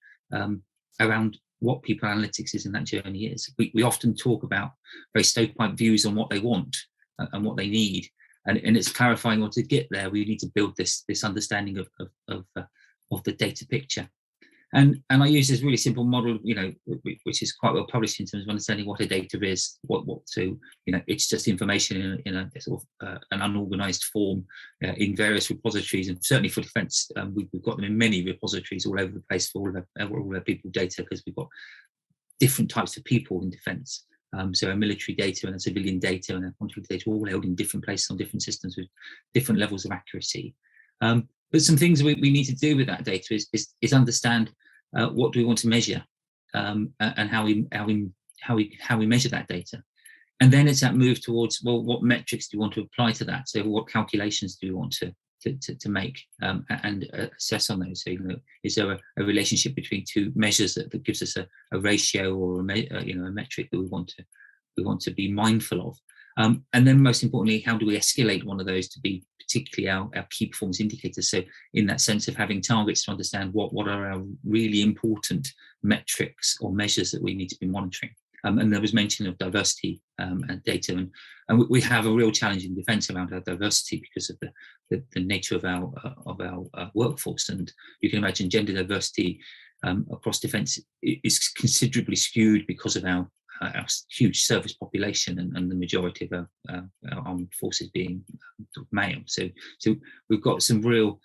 what people analytics is and that journey is. We often talk about very stovepipe views on what they want and what they need, and it's clarifying, well, to get there we need to build this understanding of the data picture. And I use this really simple model, which is quite well published in terms of understanding what a data is, it's just information in a sort of an unorganized form in various repositories, and certainly for Defence, we've got them in many repositories all over the place for all our people data, because we've got different types of people in Defence. So a military data and a civilian data and a contract data all held in different places on different systems with different levels of accuracy. But some things we need to do with that data is understand what do we want to measure, and how we measure that data, and then it's that move towards, well, what metrics do you want to apply to that? So what calculations do you want to make, and assess on those? So is there a relationship between two measures that gives us a ratio or a metric that we want to be mindful of? And then most importantly, how do we escalate one of those to be particularly our key performance indicators? So in that sense of having targets to understand what are our really important metrics or measures that we need to be monitoring. And there was mention of diversity and data, and we have a real challenge in Defence around our diversity because of the nature of our workforce. And you can imagine gender diversity across Defence is considerably skewed because of our huge service population and the majority of our armed forces being male. So we've got some real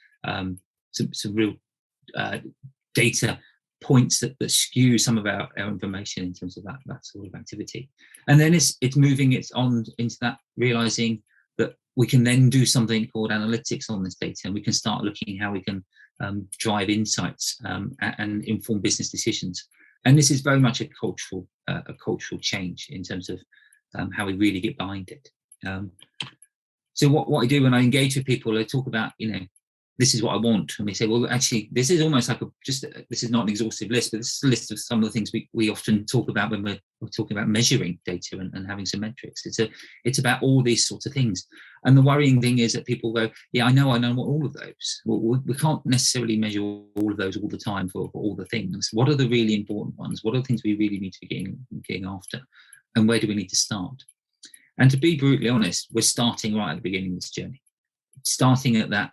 data points that skew some of our information in terms of that sort of activity. And then it's moving it on into that, realizing that we can then do something called analytics on this data, and we can start looking how we can drive insights and inform business decisions. And this is very much a cultural change in terms of how we really get behind it. So what I do when I engage with people, I talk about, this is what I want, and we say, well, actually, this is almost like this is not an exhaustive list, but this is a list of some of the things we often talk about when we're talking about measuring data and having some metrics. It's about all these sorts of things. And the worrying thing is that people go, yeah, I know all of those. Well, we can't necessarily measure all of those all the time for all the things. What are the really important ones? What are the things we really need to be getting after? And where do we need to start? And to be brutally honest, we're starting right at the beginning of this journey. Starting at that,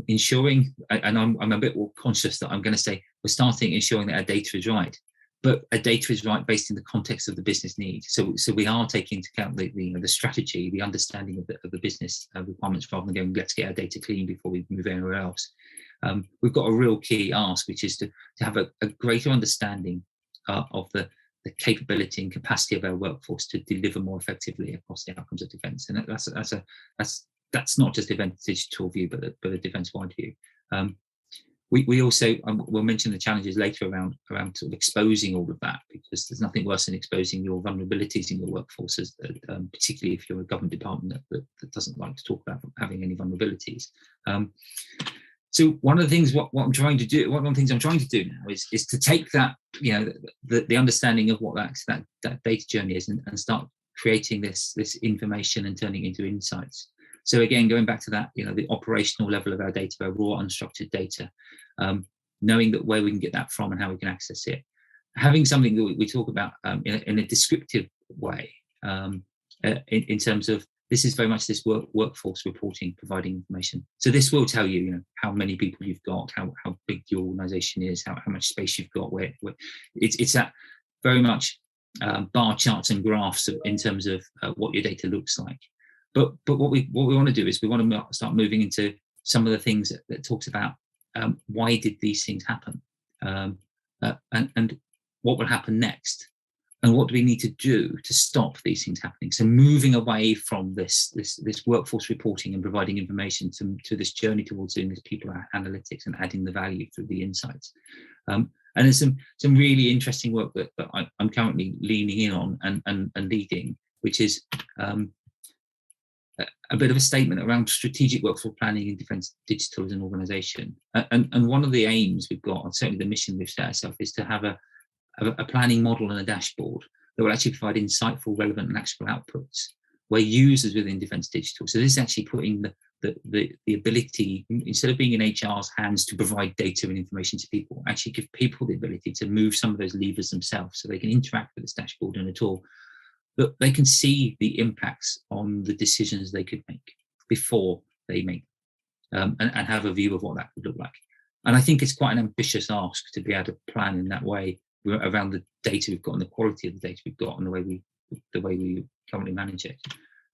ensuring, and I'm a bit more conscious that I'm going to say we're starting ensuring that our data is right, but our data is right based in the context of the business need. So we are taking into account the strategy, the understanding of the business requirements, rather than going, let's get our data clean before we move anywhere else. We've got a real key ask, which is to have a greater understanding of the capability and capacity of our workforce to deliver more effectively across the outcomes of Defence. And that's not just Defence Digital view, but a Defence-wide view. we also we'll mention the challenges later around sort of exposing all of that, because there's nothing worse than exposing your vulnerabilities in your workforces, particularly if you're a government department that doesn't like to talk about having any vulnerabilities. So one of the things one of the things I'm trying to do now is to take that, the understanding of what that data journey is, and start creating this information and turning it into insights. So again, going back to that, the operational level of our data, our raw unstructured data, knowing that where we can get that from and how we can access it, having something that we talk about in a descriptive way, in terms of, this is very much this workforce reporting, providing information. So this will tell you, how many people you've got, how big your organisation is, how much space you've got. Where it's that very much bar charts and graphs in terms of what your data looks like. But what we want to do is we want to start moving into some of the things that talks about why did these things happen, and what will happen next. And what do we need to do to stop these things happening? So moving away from this workforce reporting and providing information to this journey towards doing this people analytics and adding the value through the insights. And there's some really interesting work that I'm currently leaning in on and leading, which is a bit of a statement around strategic workforce planning in defence digital as an organisation. And one of the aims we've got, and certainly the mission we've set ourselves, is to have a planning model and a dashboard that will actually provide insightful, relevant and actionable outputs where users within Defence Digital, so this is actually putting the ability, instead of being in HR's hands to provide data and information to people, actually give people the ability to move some of those levers themselves, so they can interact with this dashboard and a tool, that they can see the impacts on the decisions they could make before they make and have a view of what that could look like. And I think it's quite an ambitious ask to be able to plan in that way around the data we've got and the quality of the data we've got and the way we currently manage it.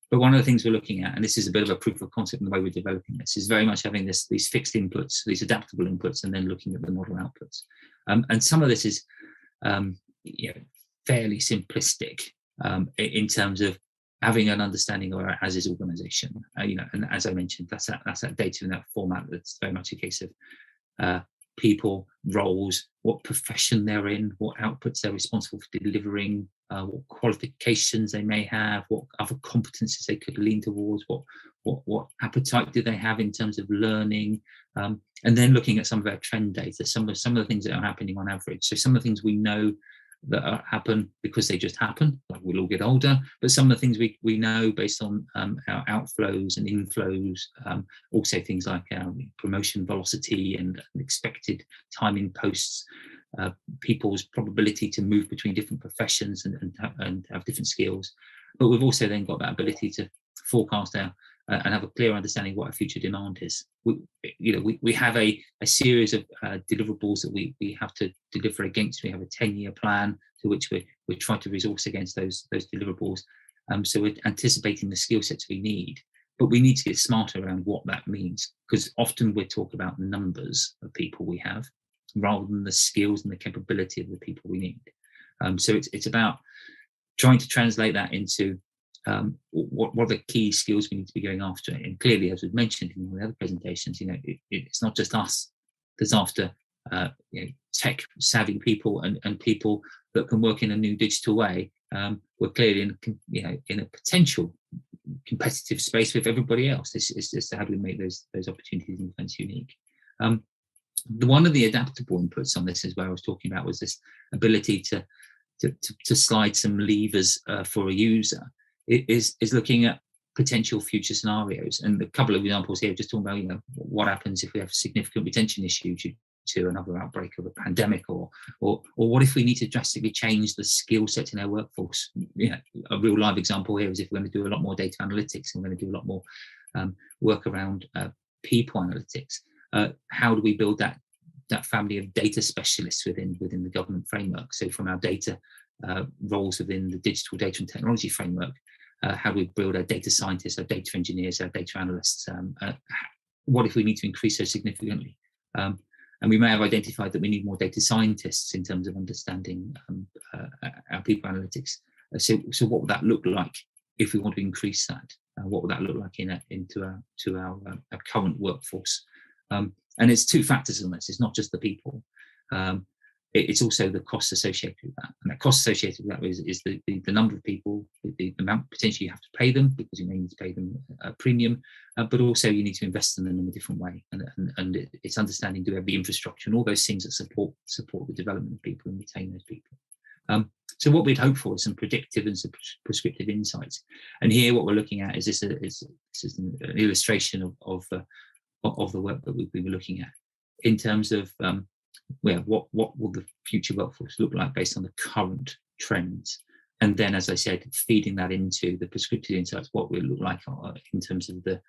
But one of the things we're looking at, and this is a bit of a proof of concept in the way we're developing this, is very much having these fixed inputs, these adaptable inputs, and then looking at the model outputs. And some of this is fairly simplistic in terms of having an understanding of our as-is organisation. And as I mentioned, that's that data in that format. That's very much a case of people, roles, what profession they're in, what outputs they're responsible for delivering, what qualifications they may have, what other competencies they could lean towards, what appetite do they have in terms of learning, and then looking at some of our trend data, some of the things that are happening on average. So some of the things we know that happen because they just happen, like we'll all get older, but some of the things we know based on our outflows and inflows, also things like our promotion velocity and expected time in posts, people's probability to move between different professions and have different skills. But we've also then got that ability to forecast our and have a clear understanding what our future demand is. We have a series of deliverables that we have to deliver against. We have a 10-year plan to which we're trying to resource against those deliverables. So we're anticipating the skill sets we need, but we need to get smarter around what that means, because often we talk about the numbers of people we have rather than the skills and the capability of the people we need. So it's about trying to translate that into what are the key skills we need to be going after. And clearly, as we've mentioned in the other presentations, it's not just us that's after tech savvy people and people that can work in a new digital way. We're clearly in a potential competitive space with everybody else. It's just how do we make those opportunities in defence unique. One of the adaptable inputs on this, as well, I was talking about, was this ability to slide some levers for a user. It is looking at potential future scenarios, and a couple of examples here, just talking about what happens if we have a significant retention issue due to another outbreak of a pandemic, or what if we need to drastically change the skill set in our workforce. A real live example here is if we're going to do a lot more data analytics and we're going to do a lot more work around people analytics. How do we build that family of data specialists within the government framework? So from our data roles within the digital data and technology framework, how do we build our data scientists, our data engineers, our data analysts? What if we need to increase those significantly? And we may have identified that we need more data scientists in terms of understanding our people analytics. So what would that look like if we want to increase that? What would that look like into our current workforce? And And there's two factors on this. It's not just the people. It's also the costs associated with that. And that cost associated with that is the number of people, the amount potentially you have to pay them, because you may need to pay them a premium, but also you need to invest in them in a different way. And it's understanding, do we have the infrastructure and all those things that support the development of people and retain those people. So what we'd hope for is some predictive and some prescriptive insights. And here what we're looking at is this is an illustration of the work that we were looking at in terms of what will the future workforce look like based on the current trends, and then, as I said, feeding that into the prescriptive insights, what will it look like in terms of the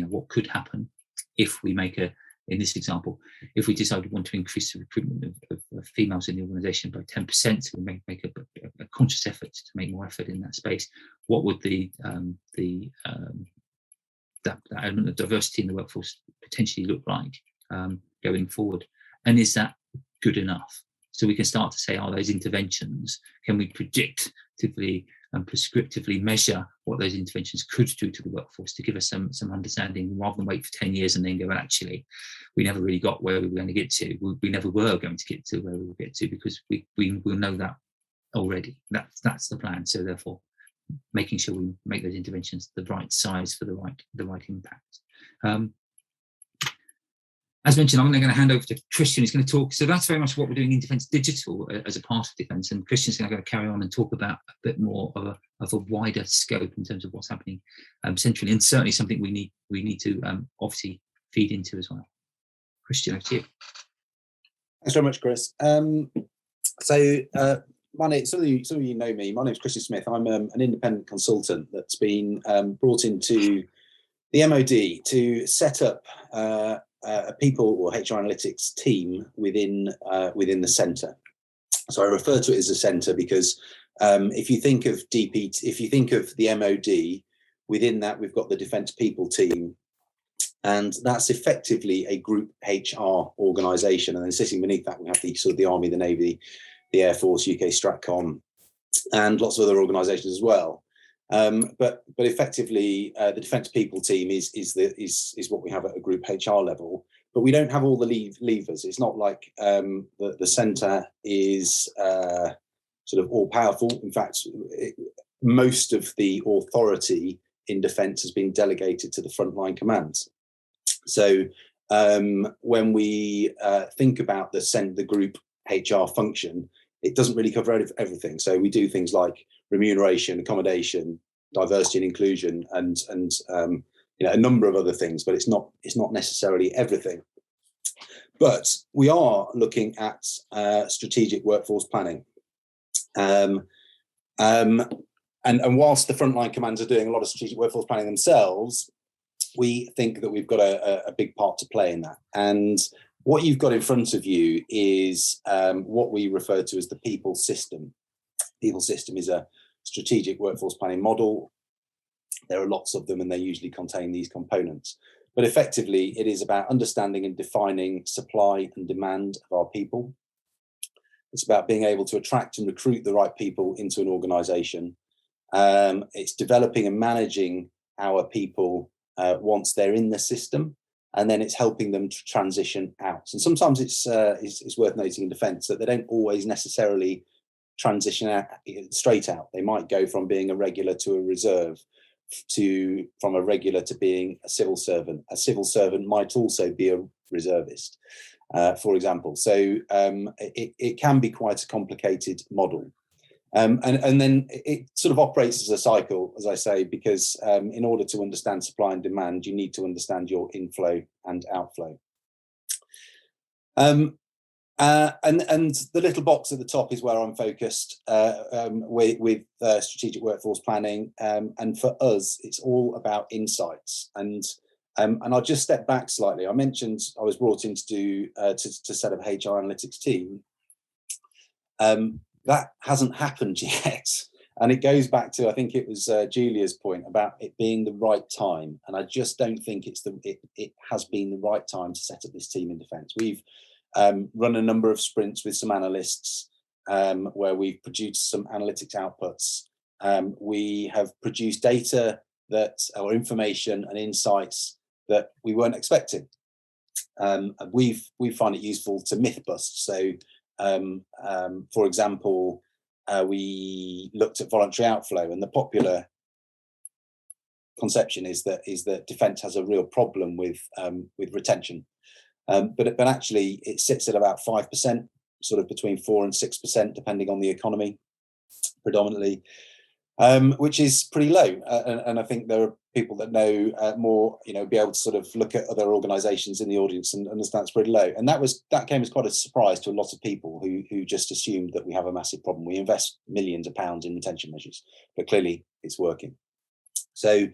what could happen if we make in this example, if we decide we want to increase the recruitment of females in the organisation by 10%, so we make a conscious effort to make more effort in that space. What would that element of diversity in the workforce potentially look like going forward? And is that good enough? So we can start to say, are those interventions, can we predictively and prescriptively measure what those interventions could do to the workforce to give us some understanding, rather than wait for 10 years and then go, well, actually, we never really got where we were going to get to. We never were going to get to where we will get to, because we will know that already. That's the plan. So therefore, making sure we make those interventions the right size for the right impact. As mentioned, I'm then going to hand over to Christian, who's going to talk. So that's very much what we're doing in Defence Digital as a part of Defence. And Christian's going to carry on and talk about a bit more of a wider scope in terms of what's happening centrally, and certainly something we need to obviously feed into as well. Christian, over to you. Thanks very much, Chris. My name, some of you know me. My name is Christian Smith. I'm an independent consultant that's been brought into the MOD to set up a people or HR analytics team within the centre. So I refer to it as a centre because if you think of if you think of the MOD, within that we've got the Defence People team, and that's effectively a group HR organisation. And then sitting beneath that we have the Army, the Navy, the Air Force, UK Stratcom, and lots of other organisations as well. But effectively, the Defence People team is what we have at a group HR level. But we don't have all the levers. It's not like the centre is sort of all powerful. In fact, most of the authority in defence has been delegated to the frontline commands. So when we think about the group HR function, it doesn't really cover everything. So we do things like remuneration, accommodation, diversity and inclusion, and a number of other things, but it's not necessarily everything. But we are looking at strategic workforce planning. And whilst the frontline commands are doing a lot of strategic workforce planning themselves, we think that we've got a big part to play in that. And what you've got in front of you is what we refer to as the people system. People system is a strategic workforce planning model. There are lots of them, and they usually contain these components. But effectively, it is about understanding and defining supply and demand of our people. It's about being able to attract and recruit the right people into an organisation. It's developing and managing our people once they're in the system, and then it's helping them to transition out. And sometimes it's worth noting in defence that they don't always necessarily transition out straight out. They might go from being a regular to a reserve, from a regular to being a civil servant. A civil servant might also be a reservist, for example. So it can be quite a complicated model. And then it sort of operates as a cycle, as I say, because in order to understand supply and demand, you need to understand your inflow and outflow. And the little box at the top is where I'm focused with strategic workforce planning. And for us, it's all about insights. And I'll just step back slightly. I mentioned I was brought in to set up a HR analytics team. That hasn't happened yet. And it goes back to, I think it was Julia's point about it being the right time. And I just don't think it has been the right time to set up this team in defence. We've run a number of sprints with some analysts where we've produced some analytics outputs. We have produced data or information and insights that we weren't expecting. we find it useful to myth bust. So, for example, we looked at voluntary outflow, and the popular conception is that defence has a real problem with retention, but actually it sits at about 5%, sort of between 4 and 6%, depending on the economy, predominantly, which is pretty low. And I think there are people that know more, be able to sort of look at other organisations in the audience and understand it's pretty low. And that came as quite a surprise to a lot of people who just assumed that we have a massive problem. We invest millions of pounds in retention measures, but clearly it's working. So,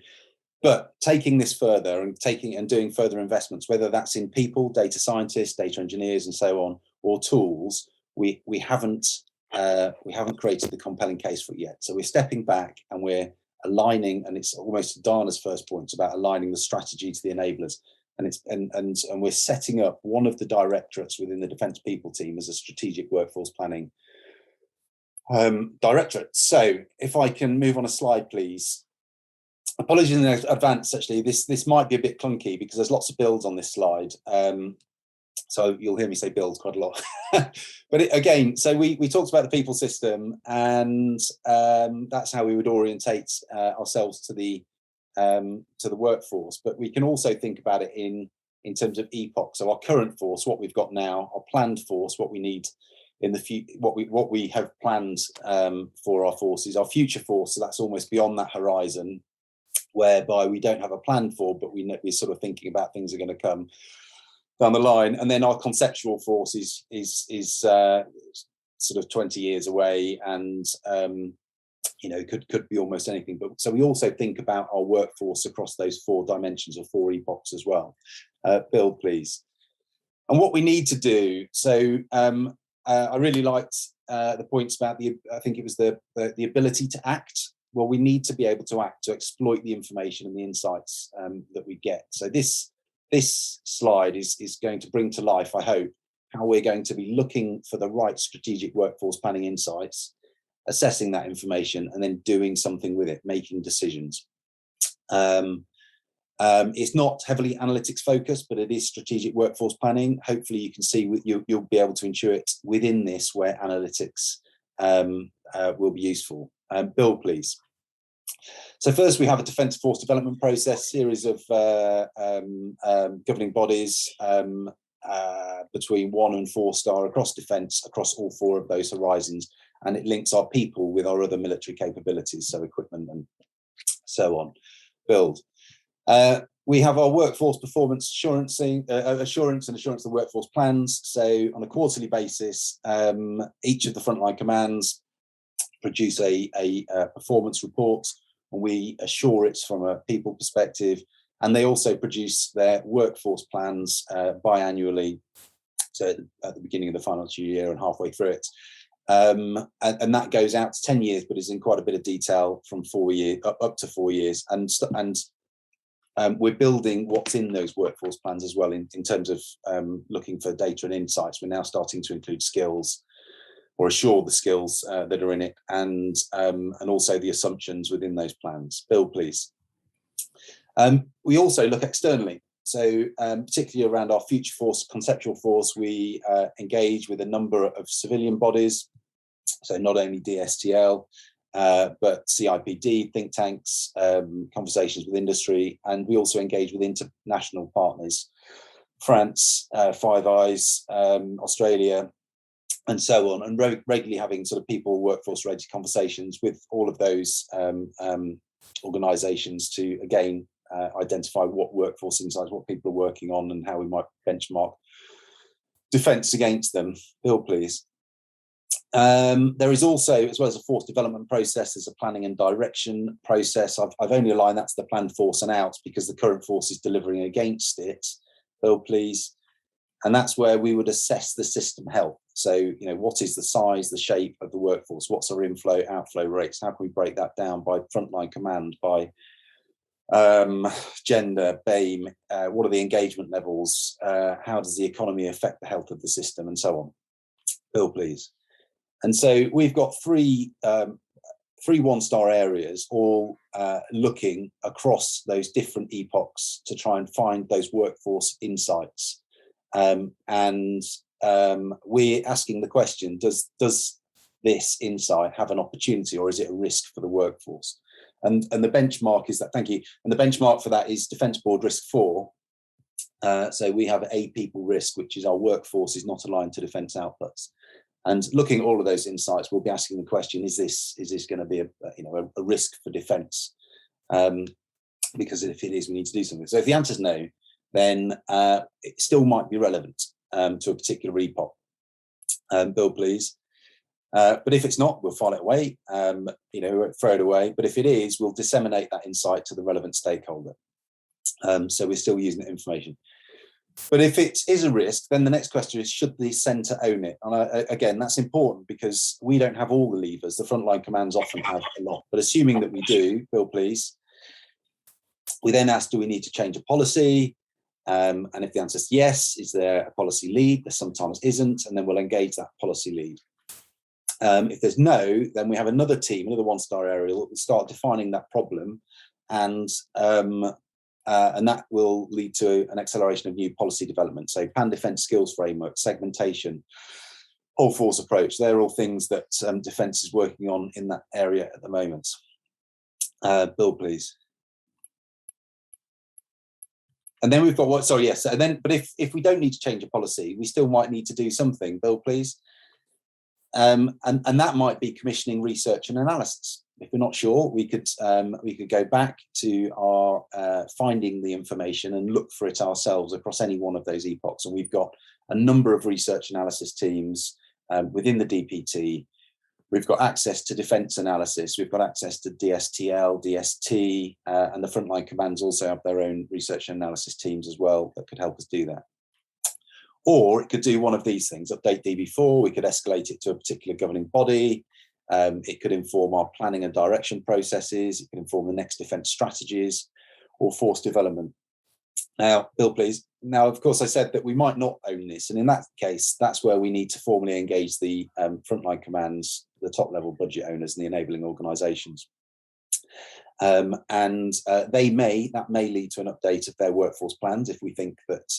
but taking this further and doing further investments, whether that's in people, data scientists, data engineers, and so on, or tools, we haven't created the compelling case for it yet. So we're stepping back and we're aligning, and it's almost Dana's first point about aligning the strategy to the enablers, and we're setting up one of the directorates within the Defence People team as a strategic workforce planning directorate. So if I can move on a slide, please. Apologies in advance, actually, this might be a bit clunky because there's lots of builds on this slide. So you'll hear me say builds quite a lot. But again, so we talked about the people system, and that's how we would orientate ourselves to the workforce. But we can also think about it in terms of epoch. So our current force, what we've got now, our planned force, what we need in the future, what we have planned for our forces, our future force. So that's almost beyond that horizon, whereby we don't have a plan for, but we're sort of thinking about things are going to come down the line. And then our conceptual force is sort of 20 years away, and could be almost anything. But so we also think about our workforce across those 4 dimensions or 4 epochs as well. Bill, please. And what we need to do. So I really liked the points about I think it was the ability to act. Well, we need to be able to act, to exploit the information and the insights that we get. So this slide is going to bring to life, I hope, how we're going to be looking for the right strategic workforce planning insights, assessing that information, and then doing something with it, making decisions. It's not heavily analytics focused, but it is strategic workforce planning. Hopefully you can see, you'll be able to intuit within this where analytics will be useful. Bill, please. So first, we have a defence force development process, series of governing bodies between 1 and 4-star across defence, across all 4 of those horizons, and it links our people with our other military capabilities, so equipment and so on. Build. We have our workforce performance assurance and assurance of workforce plans. So on a quarterly basis, each of the frontline commands produce a performance report, and we assure it from a people perspective, and they also produce their workforce plans biannually, so at the beginning of the financial year and halfway through it, and that goes out to 10 years, but is in quite a bit of detail from 4 years up to 4 years, and we're building what's in those workforce plans as well in terms of looking for data and insights. We're now starting to include skills, or assure the skills that are in it, and also the assumptions within those plans. Bill, please. We also look externally. So particularly around our future force, conceptual force, we engage with a number of civilian bodies. So not only Dstl, but CIPD, think tanks, conversations with industry, and we also engage with international partners, France, Five Eyes, Australia, and so on, and regularly having sort of people workforce related conversations with all of those organisations to again identify what workforce insights, what people are working on, and how we might benchmark defence against them. Bill, please. There is also, as well as a force development process, there's a planning and direction process. I've only aligned that to the planned force and out because the current force is delivering against it. Bill, please. And that's where we would assess the system health. So, what is the size, the shape of the workforce? What's our inflow, outflow rates? How can we break that down by frontline command, by gender, BAME? What are the engagement levels? How does the economy affect the health of the system, and so on? Bill, please. And so we've got three 1-star areas, all looking across those different epochs to try and find those workforce insights and we're asking the question: Does this insight have an opportunity, or is it a risk for the workforce? And the benchmark is that. Thank you. And the benchmark for that is Defence Board Risk 4. So we have a people risk, which is our workforce is not aligned to defence outputs. And looking at all of those insights, we'll be asking the question: Is this going to be a risk for defence? Because if it is, we need to do something. So if the answer is no, then it still might be relevant to a particular epoch. Bill, please. But if it's not, we'll file it away, throw it away. But if it is, we'll disseminate that insight to the relevant stakeholder. So we're still using that information. But if it is a risk, then the next question is, should the centre own it? And again, that's important because we don't have all the levers. The frontline commands often have a lot. But assuming that we do, Bill, please, we then ask, do we need to change a policy? And if the answer is yes, is there a policy lead? There sometimes isn't, and then we'll engage that policy lead. If there's no, then we have another team, another one-star area that will start defining that problem, and that will lead to an acceleration of new policy development. So Pan Defence Skills Framework, segmentation, whole force approach, they're all things that Defence is working on in that area at the moment. Bill, please. And then we've got what, sorry, yes. And then, but if we don't need to change a policy, we still might need to do something. Bill, please. And that might be commissioning research and analysis. If we're not sure, we could go back to our finding the information and look for it ourselves across any one of those epochs. And we've got a number of research analysis teams within the DPT. We've got access to defence analysis. We've got access to Dstl, DST, and the frontline commands also have their own research and analysis teams as well that could help us do that. Or it could do one of these things: update DB4. We could escalate it to a particular governing body. It could inform our planning and direction processes. It could inform the next defence strategies or force development. Now, Bill, please. Now, of course, I said that we might not own this. And in that case, that's where we need to formally engage the frontline commands, the top level budget owners and the enabling organisations. That may lead to an update of their workforce plans if we think that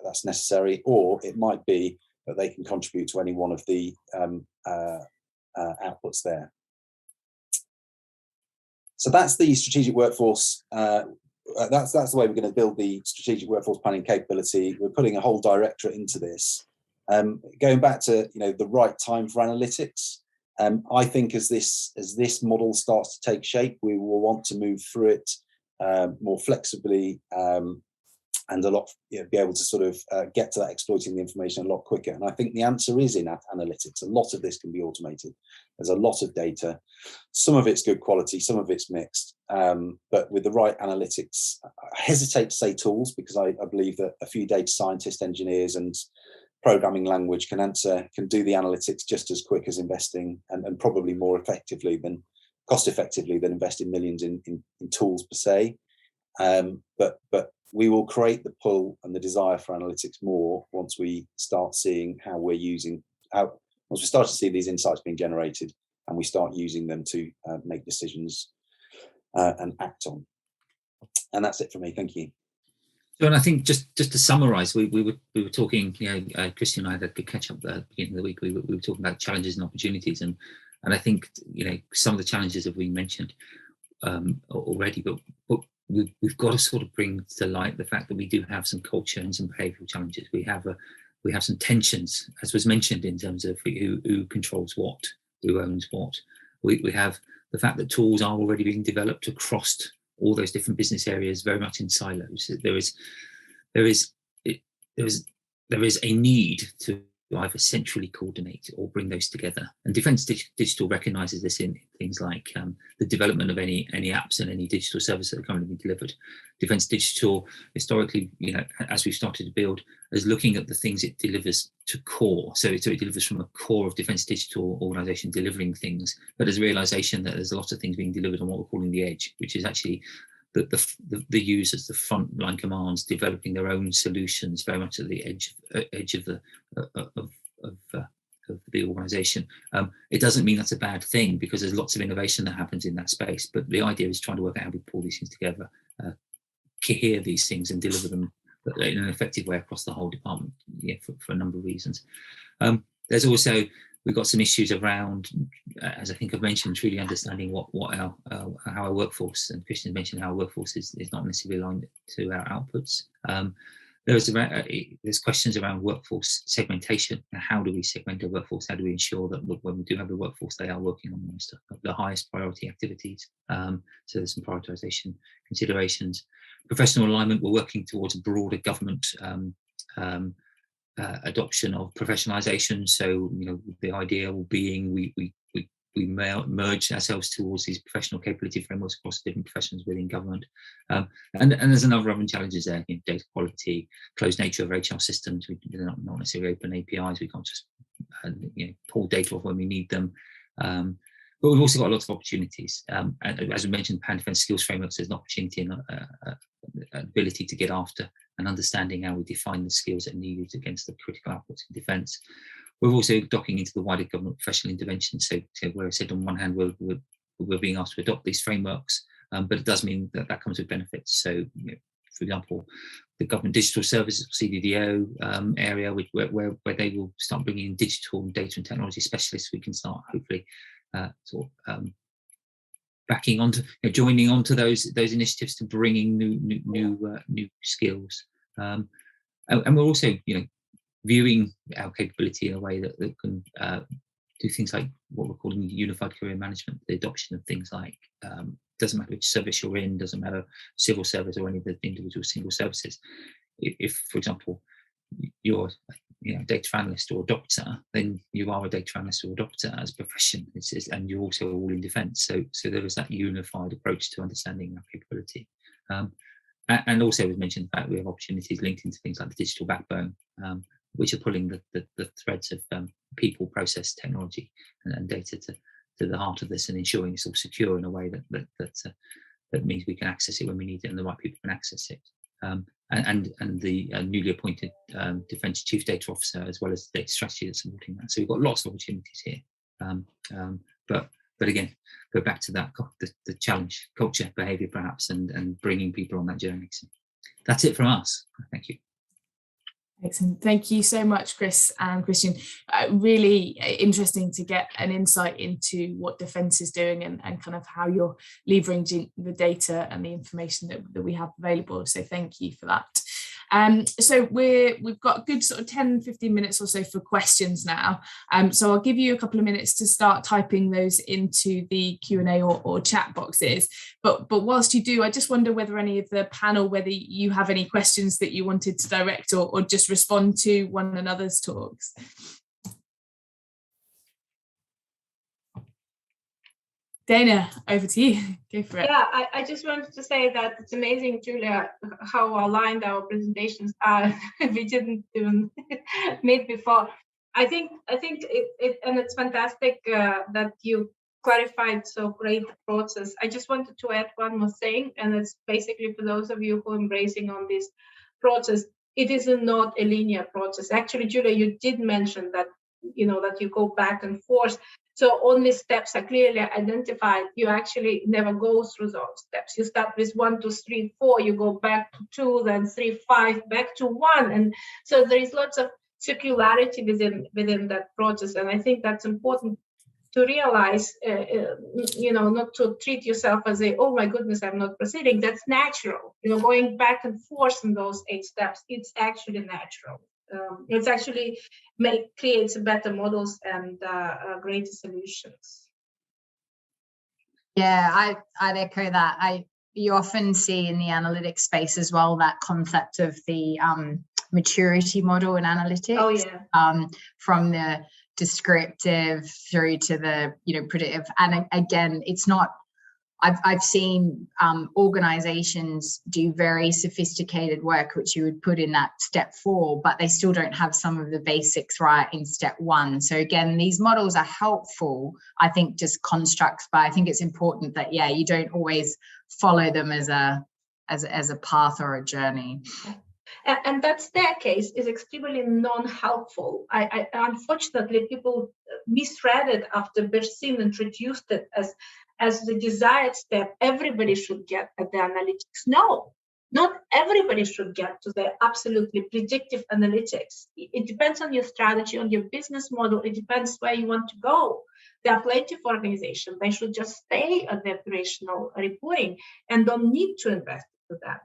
that's necessary, or it might be that they can contribute to any one of the outputs there. So that's the strategic workforce. That's the way we're going to build the strategic workforce planning capability. We're putting a whole directorate into this. Going back to the right time for analytics, I think as this model starts to take shape, we will want to move through it more flexibly. And a lot, be able to sort of get to that exploiting the information a lot quicker. And I think the answer is in analytics. A lot of this can be automated. There's a lot of data. Some of it's good quality, some of it's mixed. But with the right analytics, I hesitate to say tools because I believe that a few data scientists, engineers, and programming language can do the analytics just as quick as investing, and probably more effectively than cost effectively than investing millions in tools per se. But we will create the pull and the desire for analytics more once we start seeing once we start to see these insights being generated and we start using them to make decisions and act on. And that's it for me. Thank you. So, and I think just to summarise, we were talking. Christy and I had a good catch up at the beginning of the week. We were talking about challenges and opportunities, and I think some of the challenges have been mentioned already, but we've got to sort of bring to light the fact that we do have some culture and some behavioural challenges. We have some tensions, as was mentioned, in terms of who controls what, who owns what. We have the fact that tools are already being developed across all those different business areas, very much in silos. There is a need to either centrally coordinate or bring those together. And Defence Digital recognises this in things like the development of any apps and any digital service that are currently being delivered. Defence Digital, historically, as we've started to build, is looking at the things it delivers to core. So it delivers from a core of Defence Digital organisation delivering things, but there's a realisation that there's a lot of things being delivered on what we're calling the edge, which is actually the users, the frontline commands, developing their own solutions very much at the edge of the organisation. It doesn't mean that's a bad thing, because there's lots of innovation that happens in that space. But the idea is trying to work out how we pull these things together, cohere these things, and deliver them in an effective way across the whole department, for a number of reasons. There's also, we've got some issues around, as I think I've mentioned, truly understanding how our workforce, and Christian mentioned how our workforce is not necessarily aligned to our outputs. There's questions around workforce segmentation, and how do we segment a workforce? How do we ensure that when we do have a workforce, they are working on the highest priority activities? So there's some prioritization considerations. Professional alignment, we're working towards a broader government adoption of professionalisation. So, the ideal being we merge ourselves towards these professional capability frameworks across different professions within government. And there's a number of other challenges there, data quality, closed nature of HR systems. They're not necessarily open APIs. We can't just pull data off when we need them. But we've also got lots of opportunities. And as we mentioned, Pan Defence Skills Frameworks is an opportunity and ability to get after and understanding how we define the skills that are needed against the critical outputs in defence. We're also docking into the wider government professional intervention. So where I said on one hand, we're being asked to adopt these frameworks, but it does mean that comes with benefits. So, for example, the government digital services, CDDO area, where they will start bringing in digital data and technology specialists, we can start hopefully backing onto, joining onto those initiatives to bringing new skills, and we're also viewing our capability in a way that can do things like what we're calling unified career management, the adoption of things like doesn't matter which service you're in, doesn't matter civil service or any of the individual single services. If for example you're a data analyst or a doctor, then you are a data analyst or a doctor as a profession, and you're also all in defence. So there is that unified approach to understanding our capability. And also, as mentioned, the fact we have opportunities linked into things like the digital backbone, which are pulling the threads of people, process, technology, and data to the heart of this, and ensuring it's all secure in a way that means we can access it when we need it and the right people can access it. And the newly appointed Defence Chief Data Officer, as well as the data strategy that's supporting that. So we've got lots of opportunities here. But again, go back to that, the challenge, culture, behaviour perhaps, and bringing people on that journey. So that's it from us. Thank you. Excellent. Thank you so much, Chris and Christian. Really interesting to get an insight into what Defence is doing and kind of how you're leveraging the data and the information that we have available. So thank you for that. So we've got a good sort of 10-15 minutes or so for questions now. So I'll give you a couple of minutes to start typing those into the Q&A or chat boxes. But whilst you do, I just wonder whether any of the panel, whether you have any questions that you wanted to direct or just respond to one another's talks. Dana, over to you. Go for it. Yeah, I just wanted to say that it's amazing, Julia, how aligned our presentations are. We didn't even meet before. I think it and it's fantastic that you clarified so great the process. I just wanted to add one more thing, and it's basically for those of you who are embracing on this process. It is not a linear process. Actually, Julia, you did mention that that you go back and forth. So only steps are clearly identified. You actually never go through those steps. You start with 1, 2, 3, 4. You go back to 2, then 3, 5, back to 1, and so there is lots of circularity within that process. And I think that's important to realize. Not to treat yourself as oh my goodness, I'm not proceeding. That's natural. Going back and forth in those 8 steps. It's actually natural. It's actually creates better models and greater solutions. Yeah, I'd echo that. You often see in the analytics space as well that concept of the maturity model in analytics. Oh yeah. From the descriptive through to the predictive, and again, it's not. I've seen organizations do very sophisticated work, which you would put in that step 4, but they still don't have some of the basics right in step 1. So again, these models are helpful, I think, just constructs, but I think it's important that, you don't always follow them as a path or a journey. And that staircase is extremely non-helpful. I unfortunately, people misread it after Peterson introduced it as the desired step everybody should get at the analytics. No, Not everybody should get to the absolutely predictive analytics. It depends on your strategy, on your business model. It depends where you want to go. There are plenty of organizations. They should just stay at the operational reporting and don't need to invest into that.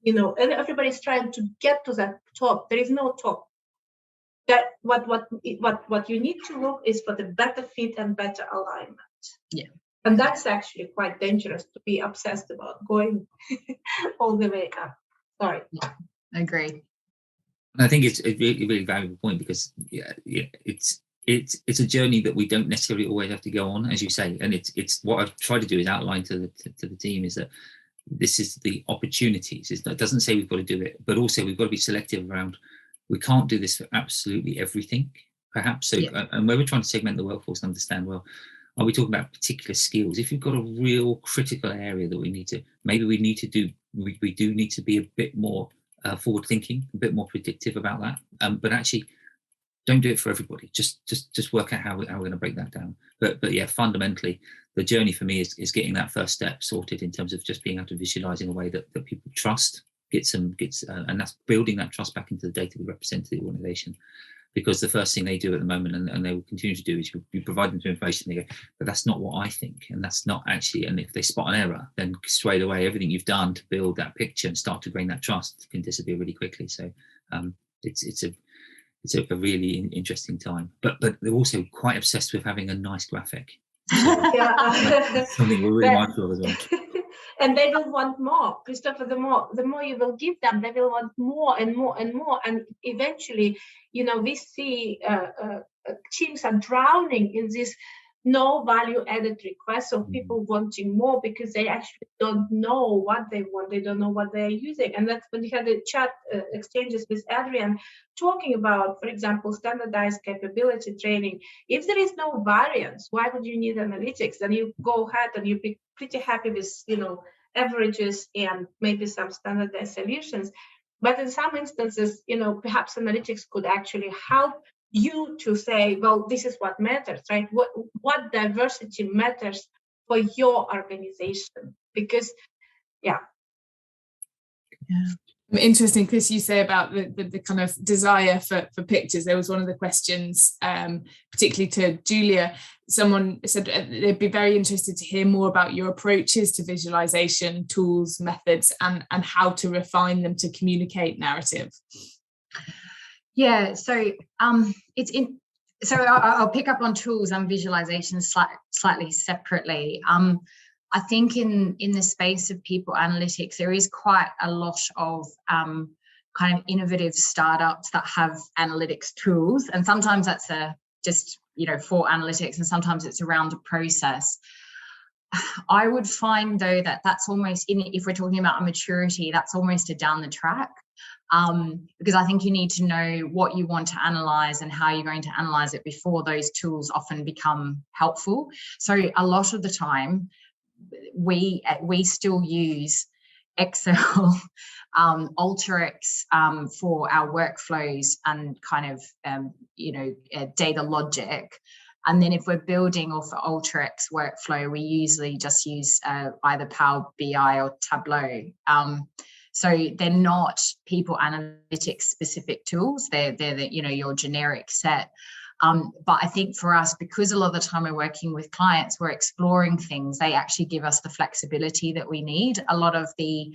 And everybody's trying to get to that top. There is no top. That what you need to look is for the better fit and better alignment. Yeah. And that's actually quite dangerous to be obsessed about going all the way up. Sorry. Yeah, I agree. I think it's a really, really valuable point, because it's a journey that we don't necessarily always have to go on, as you say. And it's what I've tried to do is outline to the team is that this is the opportunities. It doesn't say we've got to do it, but also we've got to be selective around. We can't do this for absolutely everything, perhaps. So, and where we're trying to segment the workforce and understand, well, are we talking about particular skills? If you've got a real critical area that we need to do need to be a bit more forward thinking, a bit more predictive about that. But actually, don't do it for everybody. Just work out how we're going to break that down. But yeah, fundamentally, the journey for me is getting that first step sorted in terms of just being able to visualize in a way that people trust, and that's building that trust back into the data we represent to the organization. Because the first thing they do at the moment, and they will continue to do, is you provide them with information. They go, but that's not what I think, and that's not actually. And if they spot an error, then straight away everything you've done to build that picture and start to gain that trust can disappear really quickly. So it's a really interesting time. But they're also quite obsessed with having a nice graphic. So that's something we're really mindful of as well. And they will want more, Christopher. The more you will give them, they will want more and more and more. And eventually, we see teams are drowning in this no value added requests of people wanting more because they actually don't know what they want. They don't know what they're using. And that's when we had the chat exchanges with Adrian talking about, for example, standardized capability training. If there is no variance, why would you need analytics? Then you go ahead and you be pretty happy with, averages and maybe some standardized solutions. But in some instances, perhaps analytics could actually help you to say, well, this is what matters, right? What diversity matters for your organization? Because, yeah. Interesting, Chris, you say about the kind of desire for pictures. There was one of the questions, particularly to Julia. Someone said they'd be very interested to hear more about your approaches to visualization, tools, methods, and how to refine them to communicate narrative. Yeah, so I'll pick up on tools and visualization slightly separately. I think in the space of people analytics, there is quite a lot of kind of innovative startups that have analytics tools, and sometimes that's just for analytics, and sometimes it's around a process. I would find though that that's almost if we're talking about a maturity, that's almost a down the track. Because I think you need to know what you want to analyze and how you're going to analyze it before those tools often become helpful. So a lot of the time, we still use Excel, Alteryx for our workflows and kind of data logic. And then if we're building off the Alteryx workflow, we usually just use either Power BI or Tableau. So they're not people analytics specific tools. They're your generic set. But I think for us, because a lot of the time we're working with clients, we're exploring things, they actually give us the flexibility that we need. A lot of the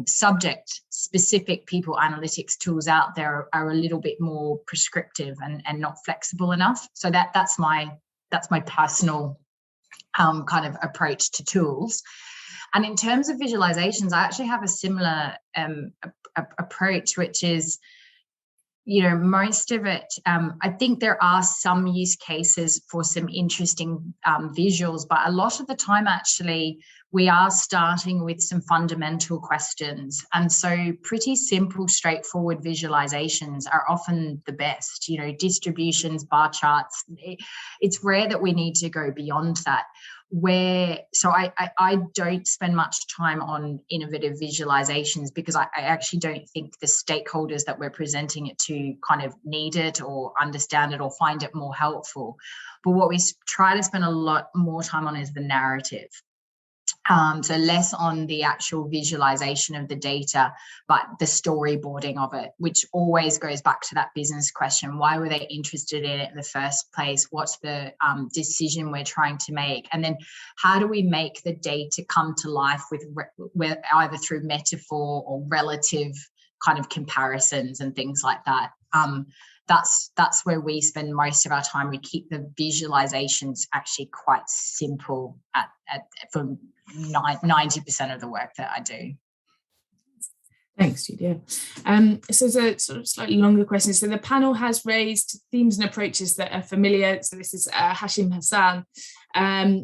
subject specific people analytics tools out there are a little bit more prescriptive and not flexible enough. So that's my personal kind of approach to tools. And in terms of visualizations, I actually have a similar approach, which is, most of it, I think there are some use cases for some interesting visuals, but a lot of the time, actually, we are starting with some fundamental questions. And so pretty simple, straightforward visualizations are often the best, distributions, bar charts. It's rare that we need to go beyond that. So I don't spend much time on innovative visualizations because I actually don't think the stakeholders that we're presenting it to kind of need it or understand it or find it more helpful. But what we try to spend a lot more time on is the narrative. So less on the actual visualization of the data, but the storyboarding of it, which always goes back to that business question. Why were they interested in it in the first place? What's the decision we're trying to make? And then how do we make the data come to life with either through metaphor or relative kind of comparisons and things like that? That's where we spend most of our time. We keep the visualizations actually quite simple for 90% of the work that I do. Thanks, Julia. So there's a sort of slightly longer question. So the panel has raised themes and approaches that are familiar. So this is Hashim Hassan,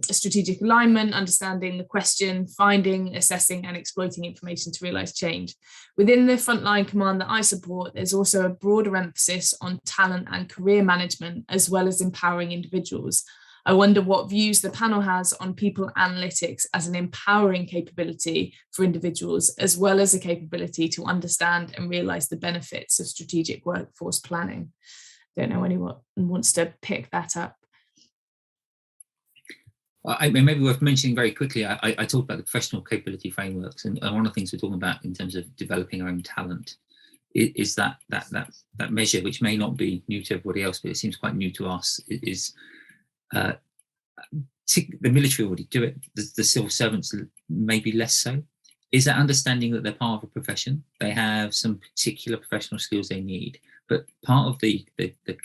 strategic alignment, understanding the question, finding, assessing and exploiting information to realise change. Within the frontline command that I support, there's also a broader emphasis on talent and career management, as well as empowering individuals. I wonder what views the panel has on people analytics as an empowering capability for individuals, as well as a capability to understand and realise the benefits of strategic workforce planning. Don't know anyone wants to pick that up. It may be worth mentioning very quickly, I talked about the professional capability frameworks, and one of the things we're talking about in terms of developing our own talent is that measure, which may not be new to everybody else, but it seems quite new to us, is the military already do it, the civil servants maybe less so, is that understanding that they're part of a profession, they have some particular professional skills they need, but part of the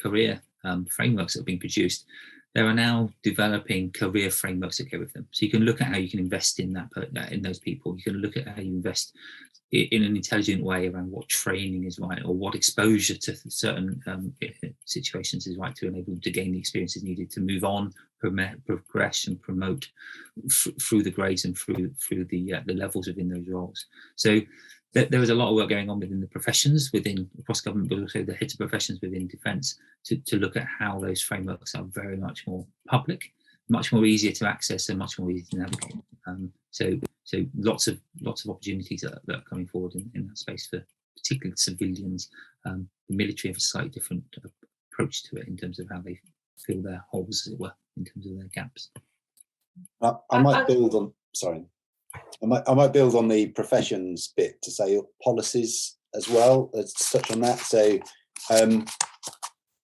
career frameworks that are being produced, there are now developing career frameworks that go with them. So you can look at how you can invest in in those people. You can look at how you invest in an intelligent way around what training is right, or what exposure to certain situations is right, to enable them to gain the experiences needed to move on, progress and promote through the grades and through the levels within those roles. So there is a lot of work going on within the professions, across government, but also the heads of professions within defence, to look at how those frameworks are very much more public, much more easier to access and much more easy to navigate. So lots of opportunities that are coming forward in that space for particularly civilians. The military have a slightly different approach to it in terms of how they fill their holes, as it were, in terms of their gaps. I might build on. Sorry. I might build on the professions bit to say policies as well. Let's touch on that. So,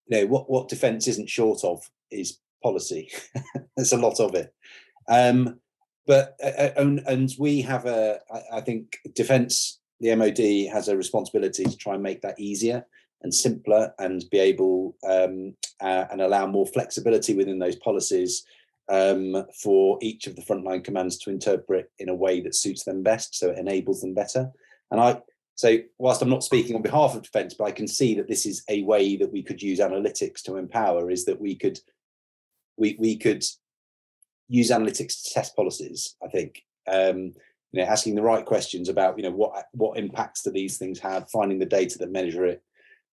what defence isn't short of is policy. There's a lot of it, but we have I think defence, the MOD has a responsibility to try and make that easier and simpler, and be able and allow more flexibility within those policies. For each of the frontline commands to interpret in a way that suits them best, so it enables them better. And so whilst I'm not speaking on behalf of defence, but I can see that this is a way that we could use analytics to empower, is that we could use analytics to test policies. I think asking the right questions about what impacts do these things have, finding the data that measure it,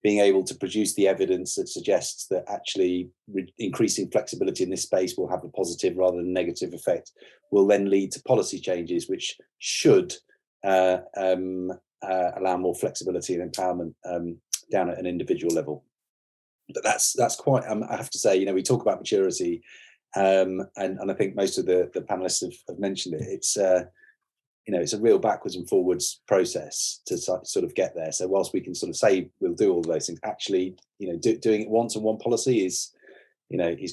being able to produce the evidence that suggests that actually increasing flexibility in this space will have a positive rather than negative effect, will then lead to policy changes which should allow more flexibility and empowerment down at an individual level. But that's quite, I have to say, we talk about maturity, and I think most of the panelists have mentioned it. It's a real backwards and forwards process to sort of get there. So whilst we can sort of say we'll do all of those things, actually, doing it once on one policy is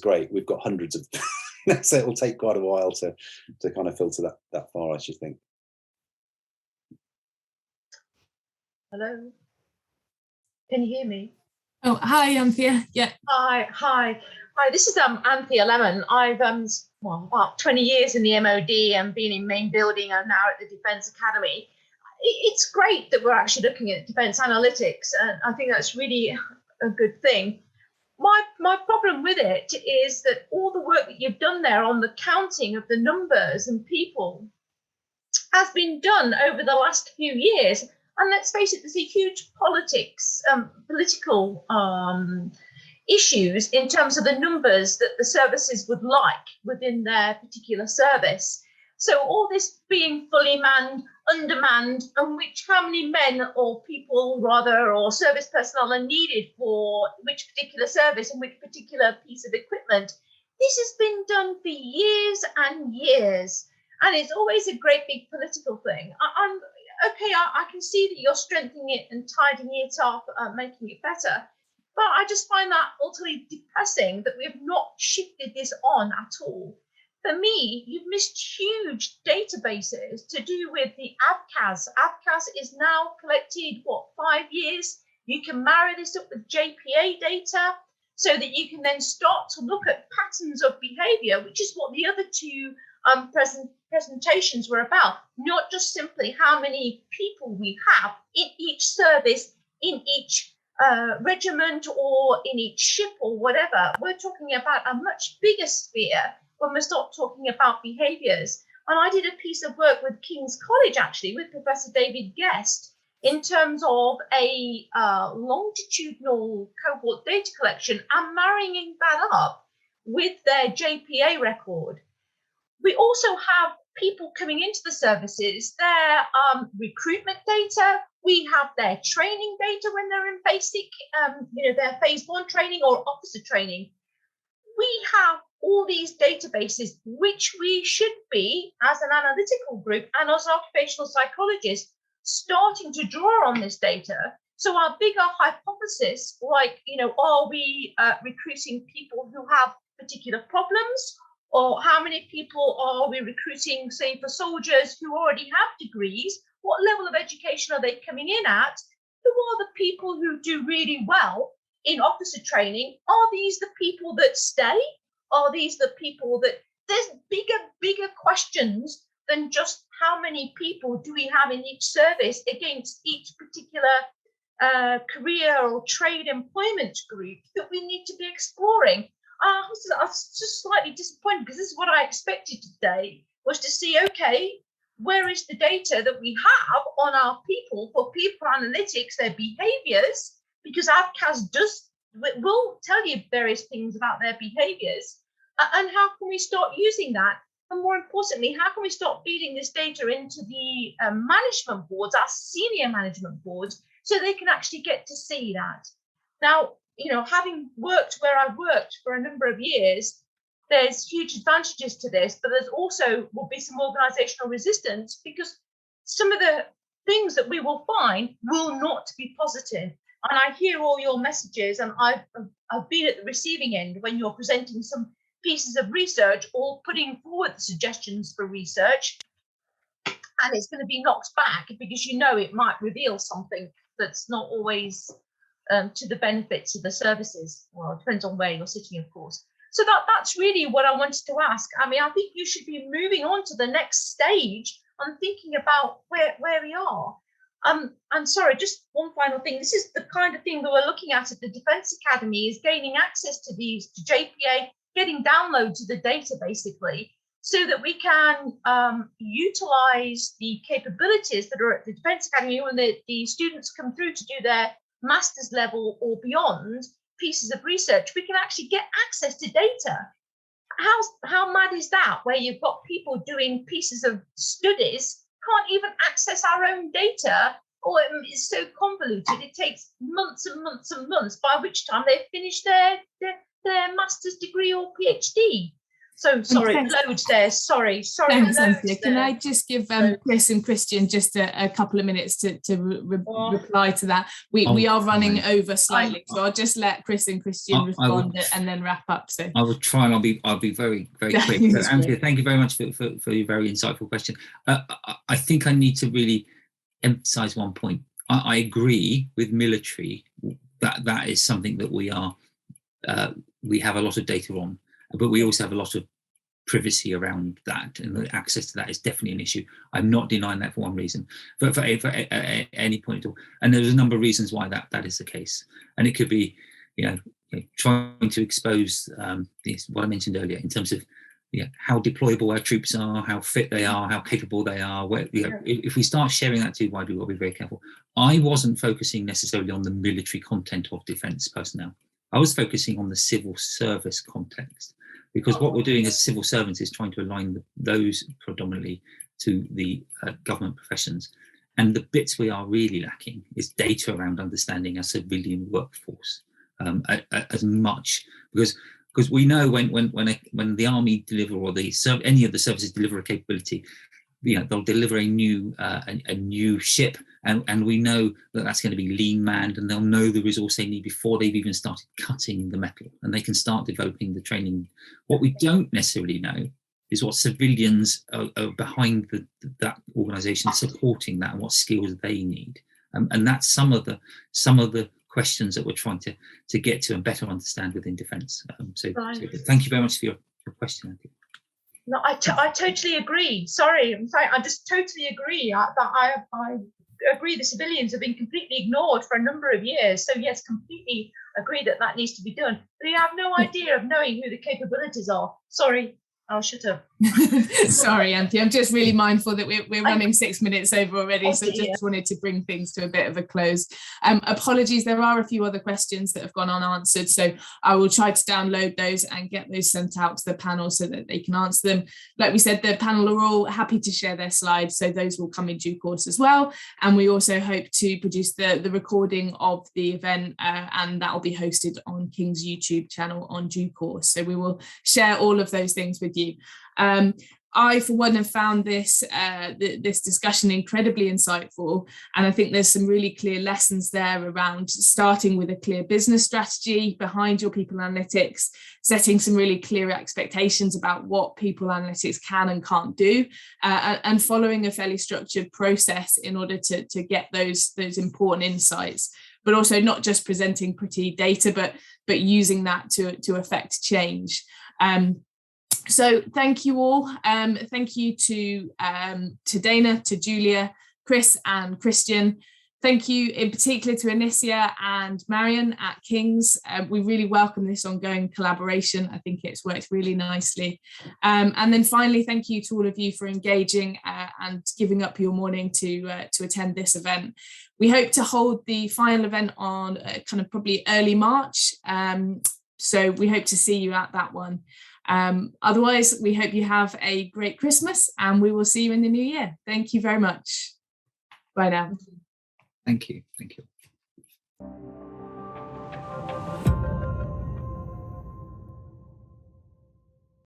great. We've got hundreds of, so it'll take quite a while to kind of filter that far, I should think. Hello, can you hear me? Oh, hi, Anthea. Yeah. Hi. This is Anthea Lemon. I've about 20 years in the MOD and been in main building and now at the Defence Academy. It's great that we're actually looking at defence analytics, and I think that's really a good thing. My problem with it is that all the work that you've done there on the counting of the numbers and people has been done over the last few years. And let's face it, there's a huge political issues in terms of the numbers that the services would like within their particular service. So all this being fully manned, undermanned, and how many men or people rather, or service personnel are needed for which particular service and which particular piece of equipment, this has been done for years and years. And it's always a great big political thing. I can see that you're strengthening it and tidying it up, making it better. But I just find that utterly depressing that we have not shifted this on at all. For me, you've missed huge databases to do with the ABCAS. ABCAS is now collected, 5 years? You can marry this up with JPA data so that you can then start to look at patterns of behavior, which is what the other two presentations were about, not just simply how many people we have in each service, in each regiment or in each ship or whatever. We're talking about a much bigger sphere when we start talking about behaviours. And I did a piece of work with King's College, actually, with Professor David Guest, in terms of a longitudinal cohort data collection and marrying that up with their JPA record. We also have people coming into the services, their recruitment data. We have their training data when they're in basic, their phase 1 training or officer training. We have all these databases, which we should be, as an analytical group and as occupational psychologists, starting to draw on this data. So our bigger hypothesis, like, are we recruiting people who have particular problems? Or how many people are we recruiting, say, for soldiers who already have degrees? What level of education are they coming in at? Who are the people who do really well in officer training? Are these the people that stay? Are these the people that... There's bigger questions than just how many people do we have in each service against each particular career or trade employment group that we need to be exploring. I was just slightly disappointed because this is what I expected today, was to see, okay, where is the data that we have on our people for people analytics, their behaviors, because ABCAS will tell you various things about their behaviors, and how can we start using that? And more importantly, how can we start feeding this data into the management boards, our senior management boards, so they can actually get to see that? Now, having worked where I've worked for a number of years, there's huge advantages to this, but there's also will be some organizational resistance because some of the things that we will find will not be positive. And I hear all your messages, and I've been at the receiving end when you're presenting some pieces of research or putting forward the suggestions for research, and it's going to be knocked back because it might reveal something that's not always to the benefits of the services. Well, it depends on where you're sitting, of course. So that's really what I wanted to ask. I mean, I think you should be moving on to the next stage and thinking about where we are. And sorry, just one final thing. This is the kind of thing that we're looking at the Defence Academy, is gaining access to these, to JPA, getting downloads of the data, basically, so that we can utilise the capabilities that are at the Defence Academy when the students come through to do their master's level or beyond pieces of research. We can actually get access to data. How mad is that, where you've got people doing pieces of studies, can't even access our own data, or it's so convoluted it takes months and months and months, by which time they've finished their master's degree or PhD. So sorry, loads there. Sorry. Thanks, Anthea. Can I just give Chris and Christian just a couple of minutes to reply to that? We are running over slightly, so I'll just let Chris and Christian respond and then wrap up. So I will try, and I'll be very quick. So, Anthea, thank you very much for your very insightful question. I think I need to really emphasise one point. I agree with military that is something that we have a lot of data on, but we also have a lot of privacy around that, and the access to that is definitely an issue. I'm not denying that for one reason, but for any point at all. And there's a number of reasons why that is the case. And it could be, trying to expose what I mentioned earlier in terms of how deployable our troops are, how fit they are, how capable they are. If we start sharing that too widely, we'll be very careful. I wasn't focusing necessarily on the military content of defence personnel. I was focusing on the civil service context, because what we're doing as civil servants is trying to align those predominantly to the government professions. And the bits we are really lacking is data around understanding our civilian workforce as much, because because we know when the army deliver or any of the services deliver a capability, they'll deliver a new ship, and we know that that's going to be lean manned, and they'll know the resource they need before they've even started cutting the metal, and they can start developing the training. What we don't necessarily know is what civilians are behind that organisation supporting that, and what skills they need, and that's some of the questions that we're trying to get to and better understand within defence. So thank you very much for your question, Andy. No, I totally agree. Sorry, I just totally agree. I agree the civilians have been completely ignored for a number of years. So yes, completely agree that needs to be done. But you have no idea of knowing who the capabilities are. Sorry, I'll shut up. Sorry, Anthony. I'm just really mindful that we're running 6 minutes over already, so just wanted to bring things to a bit of a close. Apologies, there are a few other questions that have gone unanswered, so I will try to download those and get those sent out to the panel so that they can answer them. Like we said, the panel are all happy to share their slides, so those will come in due course as well. And we also hope to produce the recording of the event, and that will be hosted on King's YouTube channel on due course. So we will share all of those things with you. I, for one, have found this discussion incredibly insightful, and I think there's some really clear lessons there around starting with a clear business strategy behind your people analytics, setting some really clear expectations about what people analytics can and can't do, and following a fairly structured process in order to get those important insights, but also not just presenting pretty data, but using that to affect change. So thank you all. Thank you to Dana, to Julia, Chris and Christian. Thank you in particular to Anicia and Marion at King's. We really welcome this ongoing collaboration. I think it's worked really nicely. And then finally, thank you to all of you for engaging and giving up your morning to attend this event. We hope to hold the final event on kind of probably early March. So we hope to see you at that one. Otherwise, we hope you have a great Christmas, and we will see you in the new year. Thank you very much. Bye now. Thank you. Thank you.